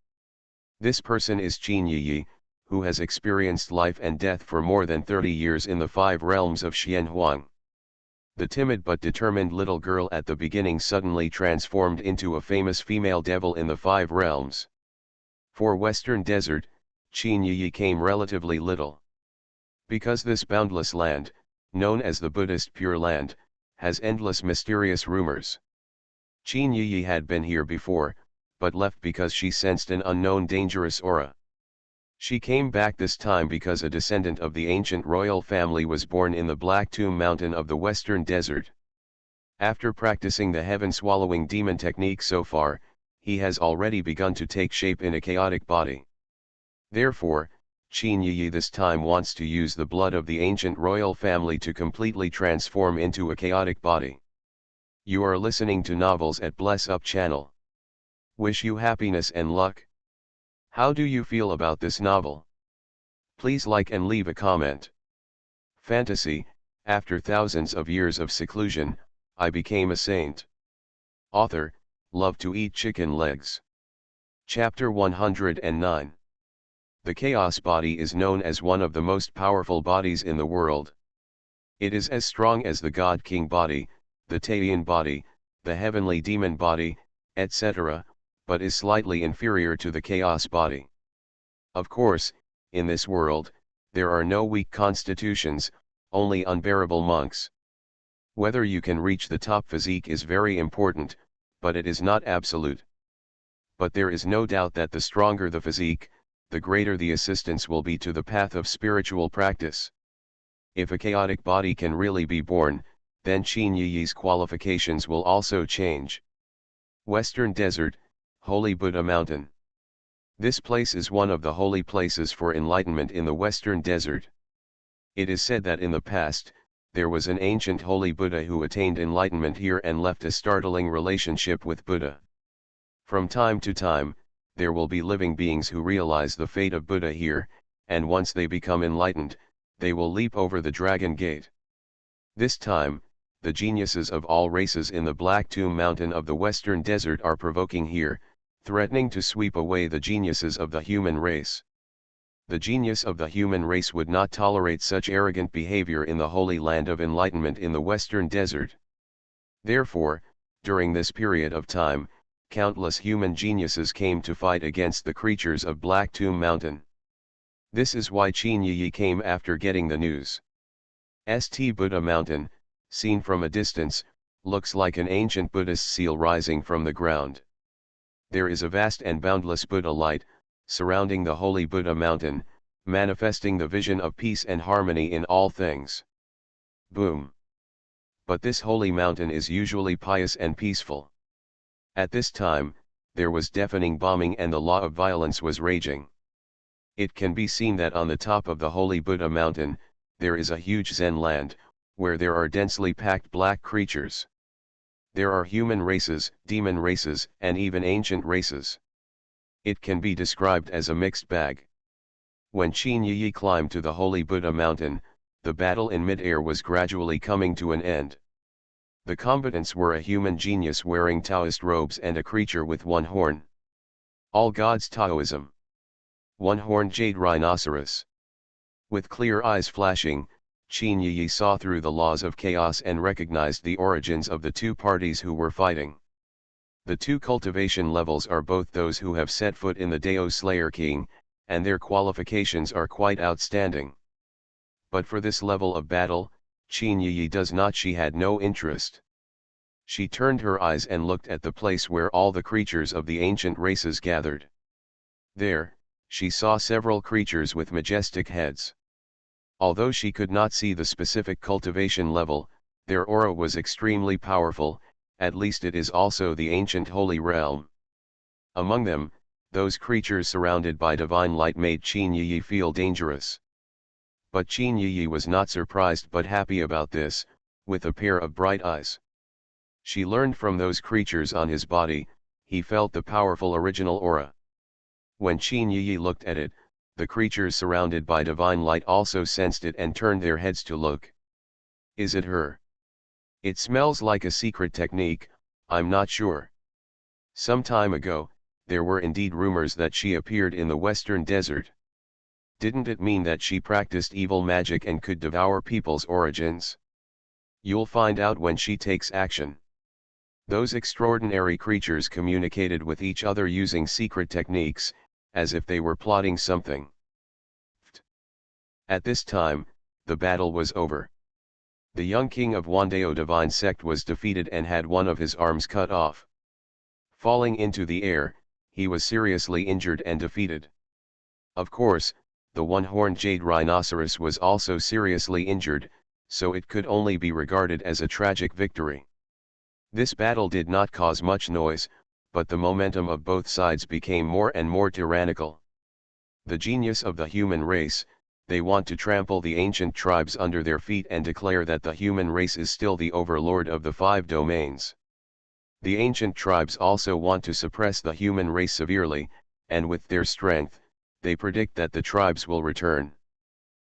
This person is Qin Yi, who has experienced life and death for more than 30 years in the 5 realms of Xianhuang. The timid but determined little girl at the beginning suddenly transformed into a famous female devil in the 5 realms. For Western Desert, Qin Yi came relatively little. Because this boundless land, known as the Buddhist Pure Land, has endless mysterious rumors. Qin Yi had been here before, but left because she sensed an unknown dangerous aura. She came back this time because a descendant of the ancient royal family was born in the Black Tomb Mountain of the Western Desert. After practicing the heaven-swallowing demon technique so far, he has already begun to take shape in a chaotic body. Therefore, Qin Yi this time wants to use the blood of the ancient royal family to completely transform into a chaotic body. You are listening to Novels at Bless Up channel. Wish you happiness and luck. How do you feel about this novel? Please like and leave a comment. Fantasy, after thousands of years of seclusion, I became a saint. Author, love to eat chicken legs. Chapter 109. The Chaos Body is known as one of the most powerful bodies in the world. It is as strong as the God King body, the Taiyan body, the heavenly demon body, etc., but is slightly inferior to the Chaos Body. Of course, in this world, there are no weak constitutions, only unbearable monks. Whether you can reach the top physique is very important, but it is not absolute. But there is no doubt that the stronger the physique, the greater the assistance will be to the path of spiritual practice. If a chaotic body can really be born, then Qin Yi's qualifications will also change. Western Desert, Holy Buddha Mountain. This place is one of the holy places for enlightenment in the Western Desert. It is said that in the past, there was an ancient holy Buddha who attained enlightenment here and left a startling relationship with Buddha. From time to time, there will be living beings who realize the fate of Buddha here, and once they become enlightened, they will leap over the Dragon Gate. This time, the geniuses of all races in the Black Tomb Mountain of the Western Desert are provoking here, threatening to sweep away the geniuses of the human race. The genius of the human race would not tolerate such arrogant behavior in the holy land of enlightenment in the Western Desert. Therefore, during this period of time, countless human geniuses came to fight against the creatures of Black Tomb Mountain. This is why Qin Yi came after getting the news. St. Buddha Mountain, seen from a distance, looks like an ancient Buddhist seal rising from the ground. There is a vast and boundless Buddha light, surrounding the holy Buddha Mountain, manifesting the vision of peace and harmony in all things. Boom! But this holy mountain is usually pious and peaceful. At this time, there was deafening bombing and the law of violence was raging. It can be seen that on the top of the holy Buddha Mountain, there is a huge Zen land, where there are densely packed black creatures. There are human races, demon races, and even ancient races. It can be described as a mixed bag. When Qin Yi climbed to the holy Buddha Mountain, the battle in mid-air was gradually coming to an end. The combatants were a human genius wearing Taoist robes and a creature with one horn. All gods Taoism. One-horned jade rhinoceros. With clear eyes flashing, Qin Yi saw through the laws of chaos and recognized the origins of the two parties who were fighting. The two cultivation levels are both those who have set foot in the Dao Slayer King, and their qualifications are quite outstanding. But for this level of battle, Qin Yi does not. She had no interest. She turned her eyes and looked at the place where all the creatures of the ancient races gathered. There, she saw several creatures with majestic heads. Although she could not see the specific cultivation level, their aura was extremely powerful, at least it is also the ancient holy realm. Among them, those creatures surrounded by divine light made Qin Yi feel dangerous. But Qin Yi was not surprised but happy about this, with a pair of bright eyes. She learned from those creatures on his body, he felt the powerful original aura. When Qin Yi looked at it, the creatures surrounded by divine light also sensed it and turned their heads to look. Is it her? It smells like a secret technique, I'm not sure. Some time ago, there were indeed rumors that she appeared in the western desert. Didn't it mean that she practiced evil magic and could devour people's origins? You'll find out when she takes action. Those extraordinary creatures communicated with each other using secret techniques, as if they were plotting something. At this time, the battle was over. The young king of Wandeo divine sect was defeated and had one of his arms cut off. Falling into the air, he was seriously injured and defeated. Of course, the one-horned jade rhinoceros was also seriously injured, so it could only be regarded as a tragic victory. This battle did not cause much noise, but the momentum of both sides became more and more tyrannical. The genius of the human race, they want to trample the ancient tribes under their feet and declare that the human race is still the overlord of the 5 domains. The ancient tribes also want to suppress the human race severely, and with their strength, they predict that the tribes will return.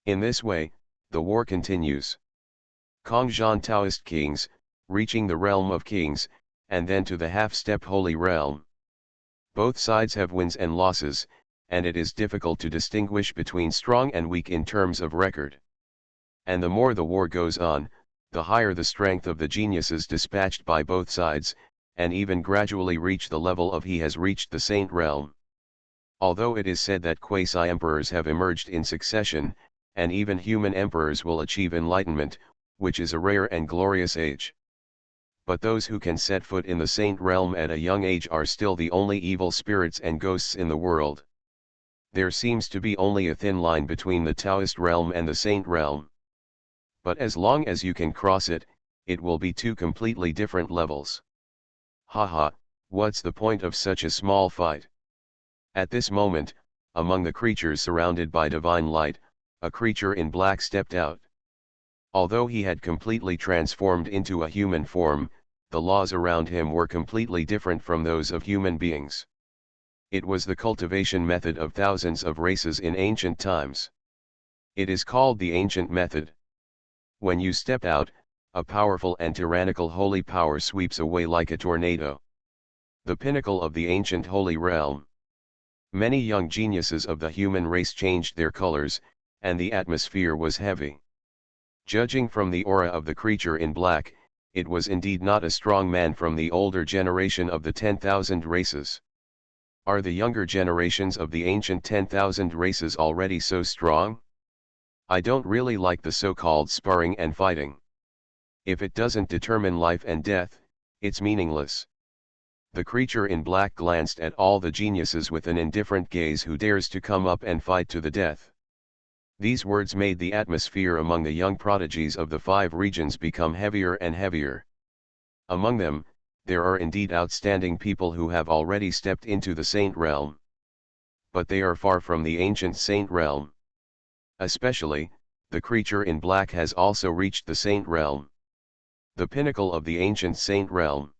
In this way, the war continues. Kongzhan Taoist kings, reaching the realm of kings, and then to the half-step holy realm. Both sides have wins and losses, and it is difficult to distinguish between strong and weak in terms of record. And the more the war goes on, the higher the strength of the geniuses dispatched by both sides, and even gradually reach the level of he has reached the saint realm. Although it is said that quasi-emperors have emerged in succession, and even human emperors will achieve enlightenment, which is a rare and glorious age. But those who can set foot in the saint realm at a young age are still the only evil spirits and ghosts in the world. There seems to be only a thin line between the Taoist realm and the saint realm. But as long as you can cross it, it will be 2 completely different levels. Haha, what's the point of such a small fight? At this moment, among the creatures surrounded by divine light, a creature in black stepped out. Although he had completely transformed into a human form, the laws around him were completely different from those of human beings. It was the cultivation method of thousands of races in ancient times. It is called the ancient method. When you step out, a powerful and tyrannical holy power sweeps away like a tornado. The pinnacle of the ancient holy realm. Many young geniuses of the human race changed their colors, and the atmosphere was heavy. Judging from the aura of the creature in black, it was indeed not a strong man from the older generation of the 10,000 races. Are the younger generations of the ancient 10,000 races already so strong? I don't really like the so-called sparring and fighting. If it doesn't determine life and death, it's meaningless. The creature in black glanced at all the geniuses with an indifferent gaze. Who dares to come up and fight to the death? These words made the atmosphere among the young prodigies of the 5 regions become heavier and heavier. Among them, there are indeed outstanding people who have already stepped into the saint realm. But they are far from the ancient saint realm. Especially, the creature in black has also reached the saint realm. The pinnacle of the ancient saint realm.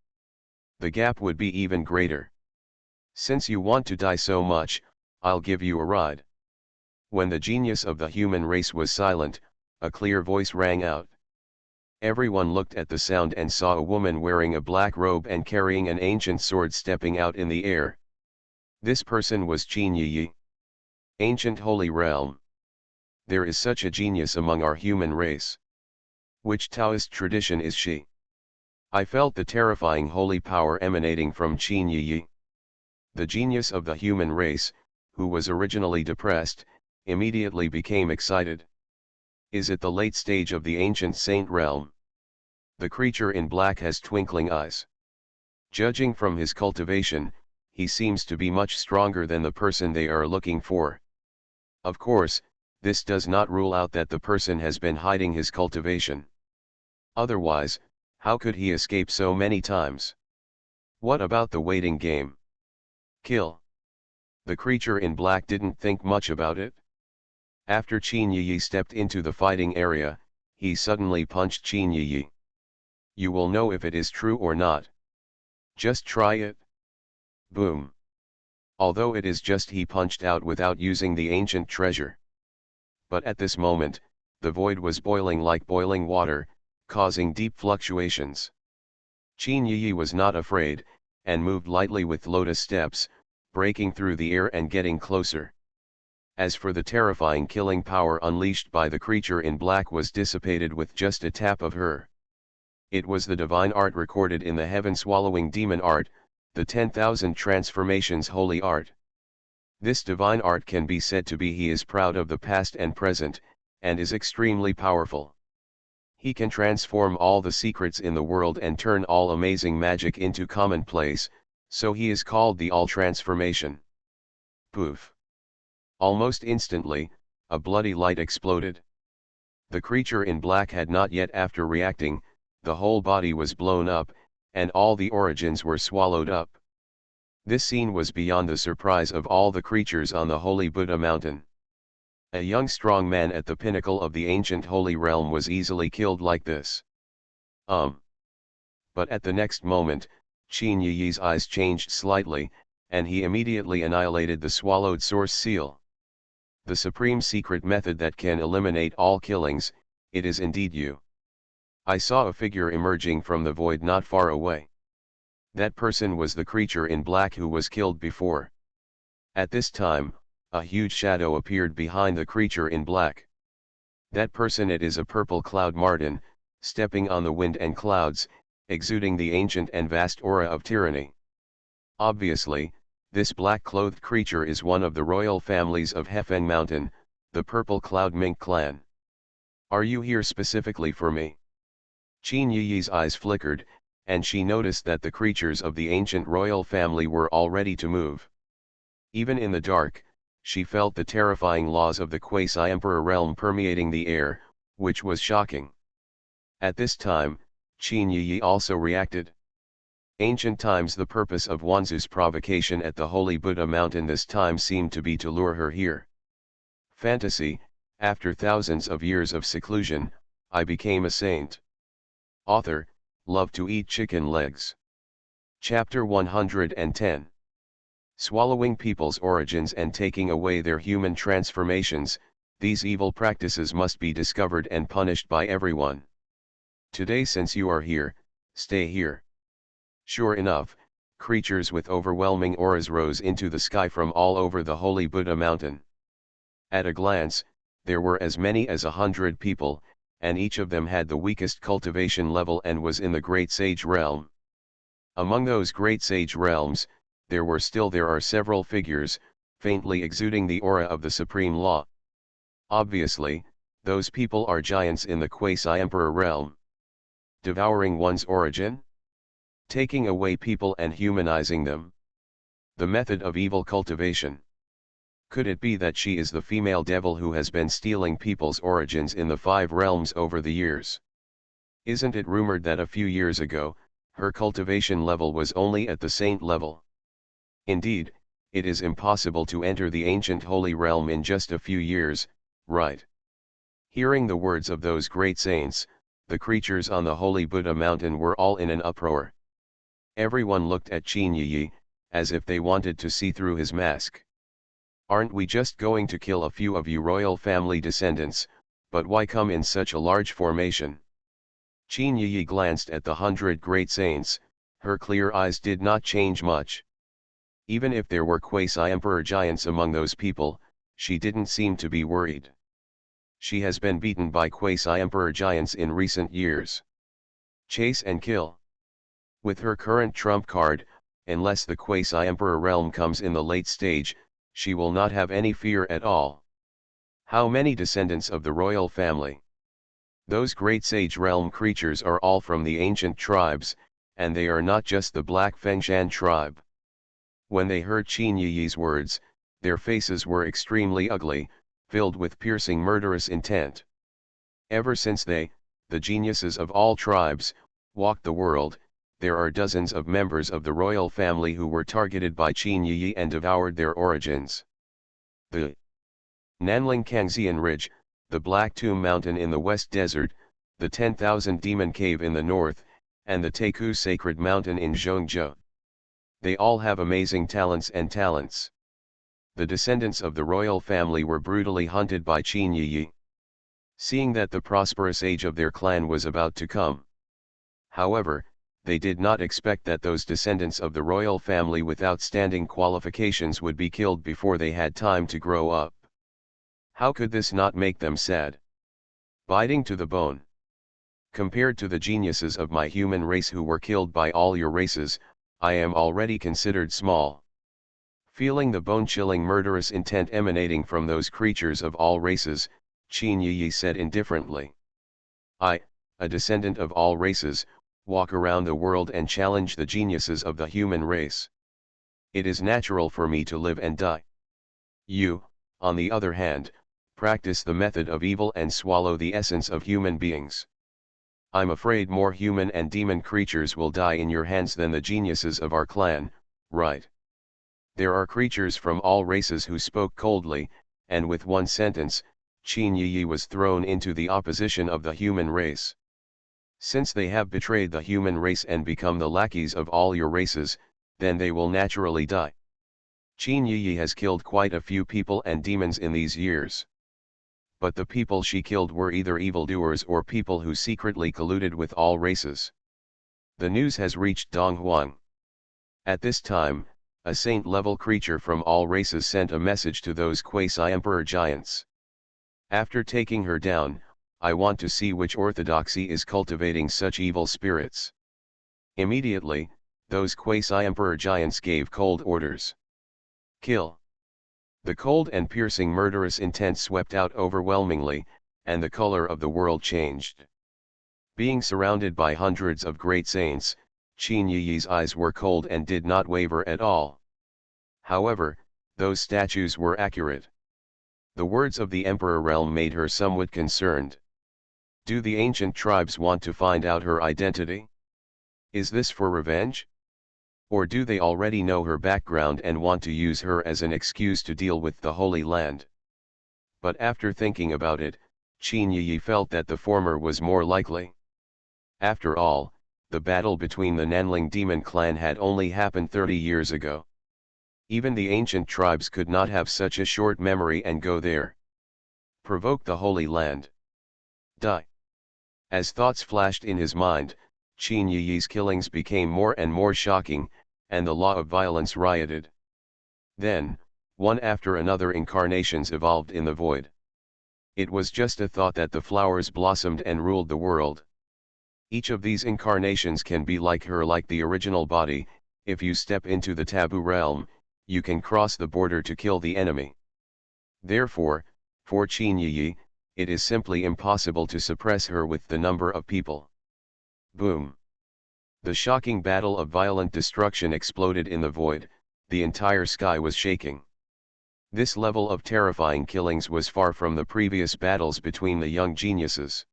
The gap would be even greater. Since you want to die so much, I'll give you a ride. When the genius of the human race was silent, a clear voice rang out. Everyone looked at the sound and saw a woman wearing a black robe and carrying an ancient sword stepping out in the air. This person was Qin Yi. Ancient holy realm. There is such a genius among our human race. Which Taoist tradition is she? I felt the terrifying holy power emanating from Qin Yi. The genius of the human race, who was originally depressed, immediately became excited. Is it the late stage of the ancient saint realm? The creature in black has twinkling eyes. Judging from his cultivation, he seems to be much stronger than the person they are looking for. Of course, this does not rule out that the person has been hiding his cultivation. Otherwise, how could he escape so many times? What about the waiting game? Kill. The creature in black didn't think much about it. After Qin Yi stepped into the fighting area, he suddenly punched Qin Yi. You will know if it is true or not. Just try it. Boom. Although it is just he punched out without using the ancient treasure. But at this moment, the void was boiling like boiling water, causing deep fluctuations. Qin Yi was not afraid, and moved lightly with lotus steps, breaking through the air and getting closer. As for the terrifying killing power unleashed by the creature in black was dissipated with just a tap of her. It was the divine art recorded in the heaven-swallowing demon art, the 10,000 transformations holy art. This divine art can be said to be he is proud of the past and present, and is extremely powerful. He can transform all the secrets in the world and turn all amazing magic into commonplace, so he is called the all-transformation. Poof! Almost instantly, a bloody light exploded. The creature in black had not yet after reacting, the whole body was blown up, and all the origins were swallowed up. This scene was beyond the surprise of all the creatures on the holy Buddha mountain. A young strong man at the pinnacle of the ancient holy realm was easily killed like this. But at the next moment, Qin Yi's eyes changed slightly, and he immediately annihilated the swallowed source seal. The supreme secret method that can eliminate all killings, it is indeed you. I saw a figure emerging from the void not far away. That person was the creature in black who was killed before. At this time, a huge shadow appeared behind the creature in black. That person, it is a purple cloud marten, stepping on the wind and clouds, exuding the ancient and vast aura of tyranny. Obviously, this black-clothed creature is one of the royal families of Hefeng Mountain, the purple cloud mink clan. Are you here specifically for me? Qin Yi's eyes flickered, and she noticed that the creatures of the ancient royal family were all ready to move. Even in the dark, she felt the terrifying laws of the quasi-emperor realm permeating the air, which was shocking. At this time, Qin Yi also reacted. Ancient times, the purpose of Wanzu's provocation at the holy Buddha mountain this time seemed to be to lure her here. Fantasy, after thousands of years of seclusion, I became a saint. Author, love to eat chicken legs. Chapter 110. Swallowing people's origins and taking away their human transformations, these evil practices must be discovered and punished by everyone. Today, since you are here, stay here. Sure enough, creatures with overwhelming auras rose into the sky from all over the holy Buddha mountain. At a glance, there were as many as 100 people, and each of them had the weakest cultivation level and was in the Great Sage realm. Among those Great Sage realms, there are several figures, faintly exuding the aura of the supreme law. Obviously, those people are giants in the quasi-emperor realm. Devouring one's origin? Taking away people and humanizing them? The method of evil cultivation. Could it be that she is the female devil who has been stealing people's origins in the 5 realms over the years? Isn't it rumored that a few years ago, her cultivation level was only at the saint level? Indeed, it is impossible to enter the ancient holy realm in just a few years, right? Hearing the words of those great saints, the creatures on the holy Buddha mountain were all in an uproar. Everyone looked at Qin Yi, as if they wanted to see through his mask. Aren't we just going to kill a few of you royal family descendants, but why come in such a large formation? Qin Yi glanced at the 100 great saints, her clear eyes did not change much. Even if there were quasi-emperor giants among those people, she didn't seem to be worried. She has been beaten by quasi-emperor giants in recent years. Chase and kill. With her current trump card, unless the quasi-emperor realm comes in the late stage, she will not have any fear at all. How many descendants of the royal family? Those great sage realm creatures are all from the ancient tribes, and they are not just the Black Fengshan tribe. When they heard Qin Yi's words, their faces were extremely ugly, filled with piercing murderous intent. Ever since they, the geniuses of all tribes, walked the world, there are dozens of members of the royal family who were targeted by Qin Yi and devoured their origins. The Nanling Kangxian Ridge, the Black Tomb Mountain in the West Desert, the 10,000 Demon Cave in the north, and the Taku Sacred Mountain in Zhongzhou. They all have amazing talents and talents. The descendants of the royal family were brutally hunted by Qin Yi. Seeing that the prosperous age of their clan was about to come. However, they did not expect that those descendants of the royal family with outstanding qualifications would be killed before they had time to grow up. How could this not make them sad? Biting to the bone. Compared to the geniuses of my human race who were killed by all your races, I am already considered small. Feeling the bone-chilling murderous intent emanating from those creatures of all races, Qin Yi said indifferently. I, a descendant of all races, walk around the world and challenge the geniuses of the human race. It is natural for me to live and die. You, on the other hand, practice the method of evil and swallow the essence of human beings. I'm afraid more human and demon creatures will die in your hands than the geniuses of our clan, right? There are creatures from all races who spoke coldly, and with one sentence, Qin Yi was thrown into the opposition of the human race. Since they have betrayed the human race and become the lackeys of all your races, then they will naturally die. Qin Yi has killed quite a few people and demons in these years. But the people she killed were either evildoers or people who secretly colluded with all races. The news has reached Donghuang. At this time, a saint-level creature from all races sent a message to those quasi-emperor giants. After taking her down, I want to see which orthodoxy is cultivating such evil spirits. Immediately, those quasi-emperor giants gave cold orders. Kill. The cold and piercing murderous intent swept out overwhelmingly, and the color of the world changed. Being surrounded by hundreds of great saints, Qin Yi's eyes were cold and did not waver at all. However, those statues were accurate. The words of the emperor realm made her somewhat concerned. Do the ancient tribes want to find out her identity? Is this for revenge? Or do they already know her background and want to use her as an excuse to deal with the Holy Land? But after thinking about it, Qin Yi felt that the former was more likely. After all, the battle between the Nanling demon clan had only happened 30 years ago. Even the ancient tribes could not have such a short memory and go there. Provoke the Holy Land. Die. As thoughts flashed in his mind, Qin Yi's killings became more and more shocking, and the law of violence rioted. Then, one after another incarnations evolved in the void. It was just a thought that the flowers blossomed and ruled the world. Each of these incarnations can be like her, like the original body. If you step into the taboo realm, you can cross the border to kill the enemy. Therefore, for Qin Yi, it is simply impossible to suppress her with the number of people. Boom! The shocking battle of violent destruction exploded in the void. The entire sky was shaking. This level of terrifying killings was far from the previous battles between the young geniuses.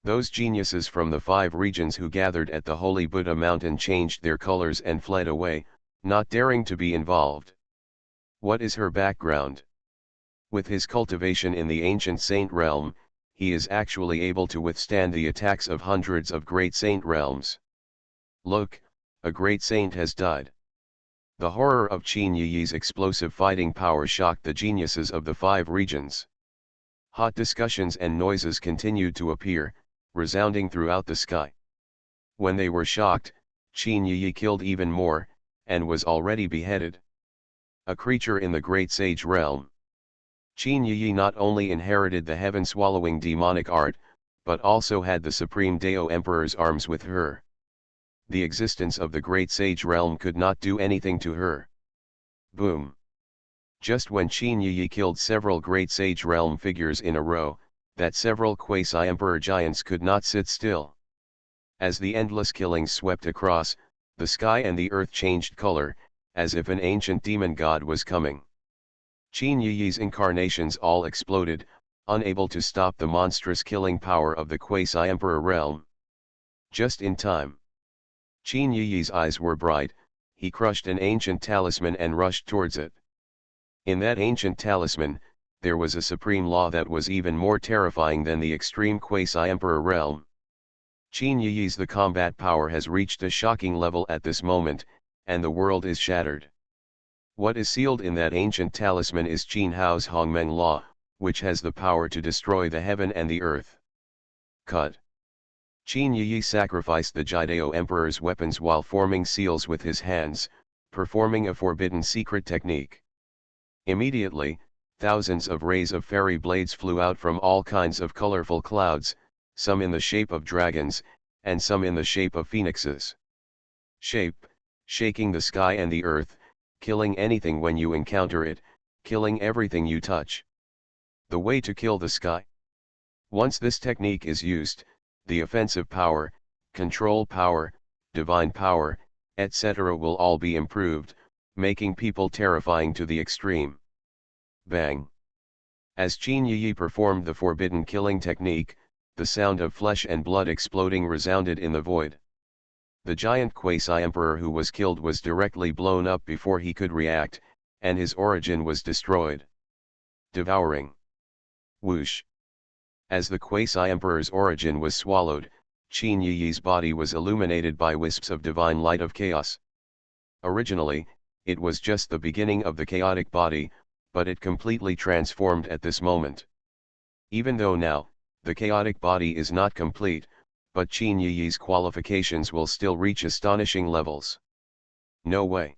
Those geniuses from the 5 regions who gathered at the Holy Buddha Mountain changed their colors and fled away, not daring to be involved. What is her background? With his cultivation in the ancient saint realm, he is actually able to withstand the attacks of hundreds of great saint realms. Look, a great saint has died. The horror of Qin Yi's explosive fighting power shocked the geniuses of the 5 regions. Hot discussions and noises continued to appear, resounding throughout the sky. When they were shocked, Qin Yi killed even more, and was already beheaded. A creature in the great sage realm. Qin Yi not only inherited the heaven-swallowing demonic art, but also had the supreme Dao Emperor's arms with her. The existence of the great sage realm could not do anything to her. Boom! Just when Qin Yi killed several great sage realm figures in a row, that several quasi-emperor giants could not sit still. As the endless killings swept across, the sky and the earth changed color, as if an ancient demon god was coming. Qin Yi's incarnations all exploded, unable to stop the monstrous killing power of the quasi-emperor realm. Just in time. Qin Yi's eyes were bright, he crushed an ancient talisman and rushed towards it. In that ancient talisman, there was a supreme law that was even more terrifying than the extreme quasi-emperor realm. Qin Yi's the combat power has reached a shocking level at this moment, and the world is shattered. What is sealed in that ancient talisman is Qin Hao's Hongmeng Law, which has the power to destroy the heaven and the earth. Cut. Qin Yi sacrificed the Jidao Emperor's weapons while forming seals with his hands, performing a forbidden secret technique. Immediately, thousands of rays of fairy blades flew out from all kinds of colorful clouds, some in the shape of dragons, and some in the shape of phoenixes. Shaking the sky and the earth, killing anything when you encounter it, killing everything you touch. The way to kill the sky. Once this technique is used, the offensive power, control power, divine power, etc. will all be improved, making people terrifying to the extreme. Bang! As Qin Yi performed the forbidden killing technique, the sound of flesh and blood exploding resounded in the void. The giant quasi-emperor who was killed was directly blown up before he could react, and his origin was destroyed. Devouring. Whoosh! As the quasi-emperor's origin was swallowed, Qin Yi's body was illuminated by wisps of divine light of chaos. Originally, it was just the beginning of the chaotic body, but it completely transformed at this moment. Even though now, the chaotic body is not complete, but Qin Yi's qualifications will still reach astonishing levels. No way.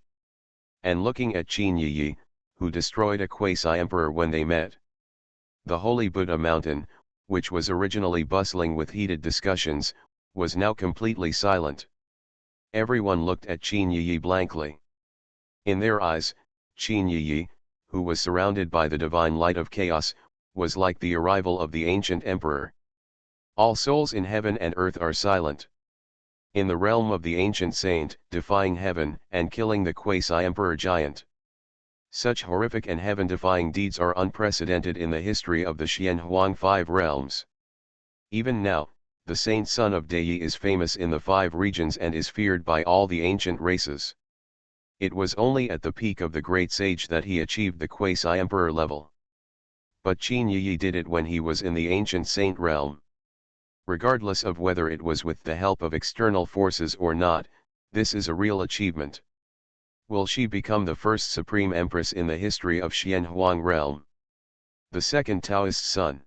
And looking at Qin Yi, who destroyed a quasi-emperor when they met. The holy Buddha mountain, which was originally bustling with heated discussions, was now completely silent. Everyone looked at Qin Yi blankly. In their eyes, Qin Yi, who was surrounded by the divine light of chaos, was like the arrival of the ancient emperor. All souls in heaven and earth are silent. In the realm of the ancient saint, defying heaven and killing the quasi-emperor giant. Such horrific and heaven-defying deeds are unprecedented in the history of the Xianhuang Five Realms. Even now, the saint son of Dei is famous in the five regions and is feared by all the ancient races. It was only at the peak of the great sage that he achieved the quasi-emperor level. But Qin Yi did it when he was in the ancient saint realm. Regardless of whether it was with the help of external forces or not, this is a real achievement. Will she become the first supreme empress in the history of Xianhuang realm? The second Taoist son.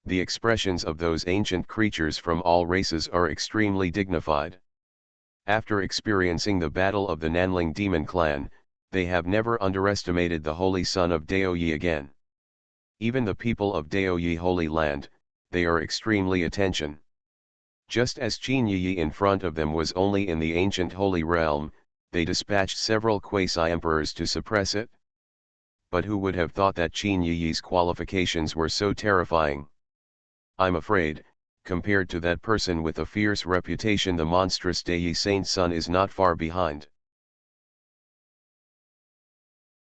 The expressions of those ancient creatures from all races are extremely dignified. After experiencing the battle of the Nanling demon clan, they have never underestimated the holy son of Daoyi again. Even the people of Daoyi Holy Land, they are extremely attention. Just as Qin Yi in front of them was only in the ancient holy realm, they dispatched several quasi-emperors to suppress it. But who would have thought that Qin Yi's qualifications were so terrifying? I'm afraid, compared to that person with a fierce reputation, the monstrous Dei Saint son is not far behind.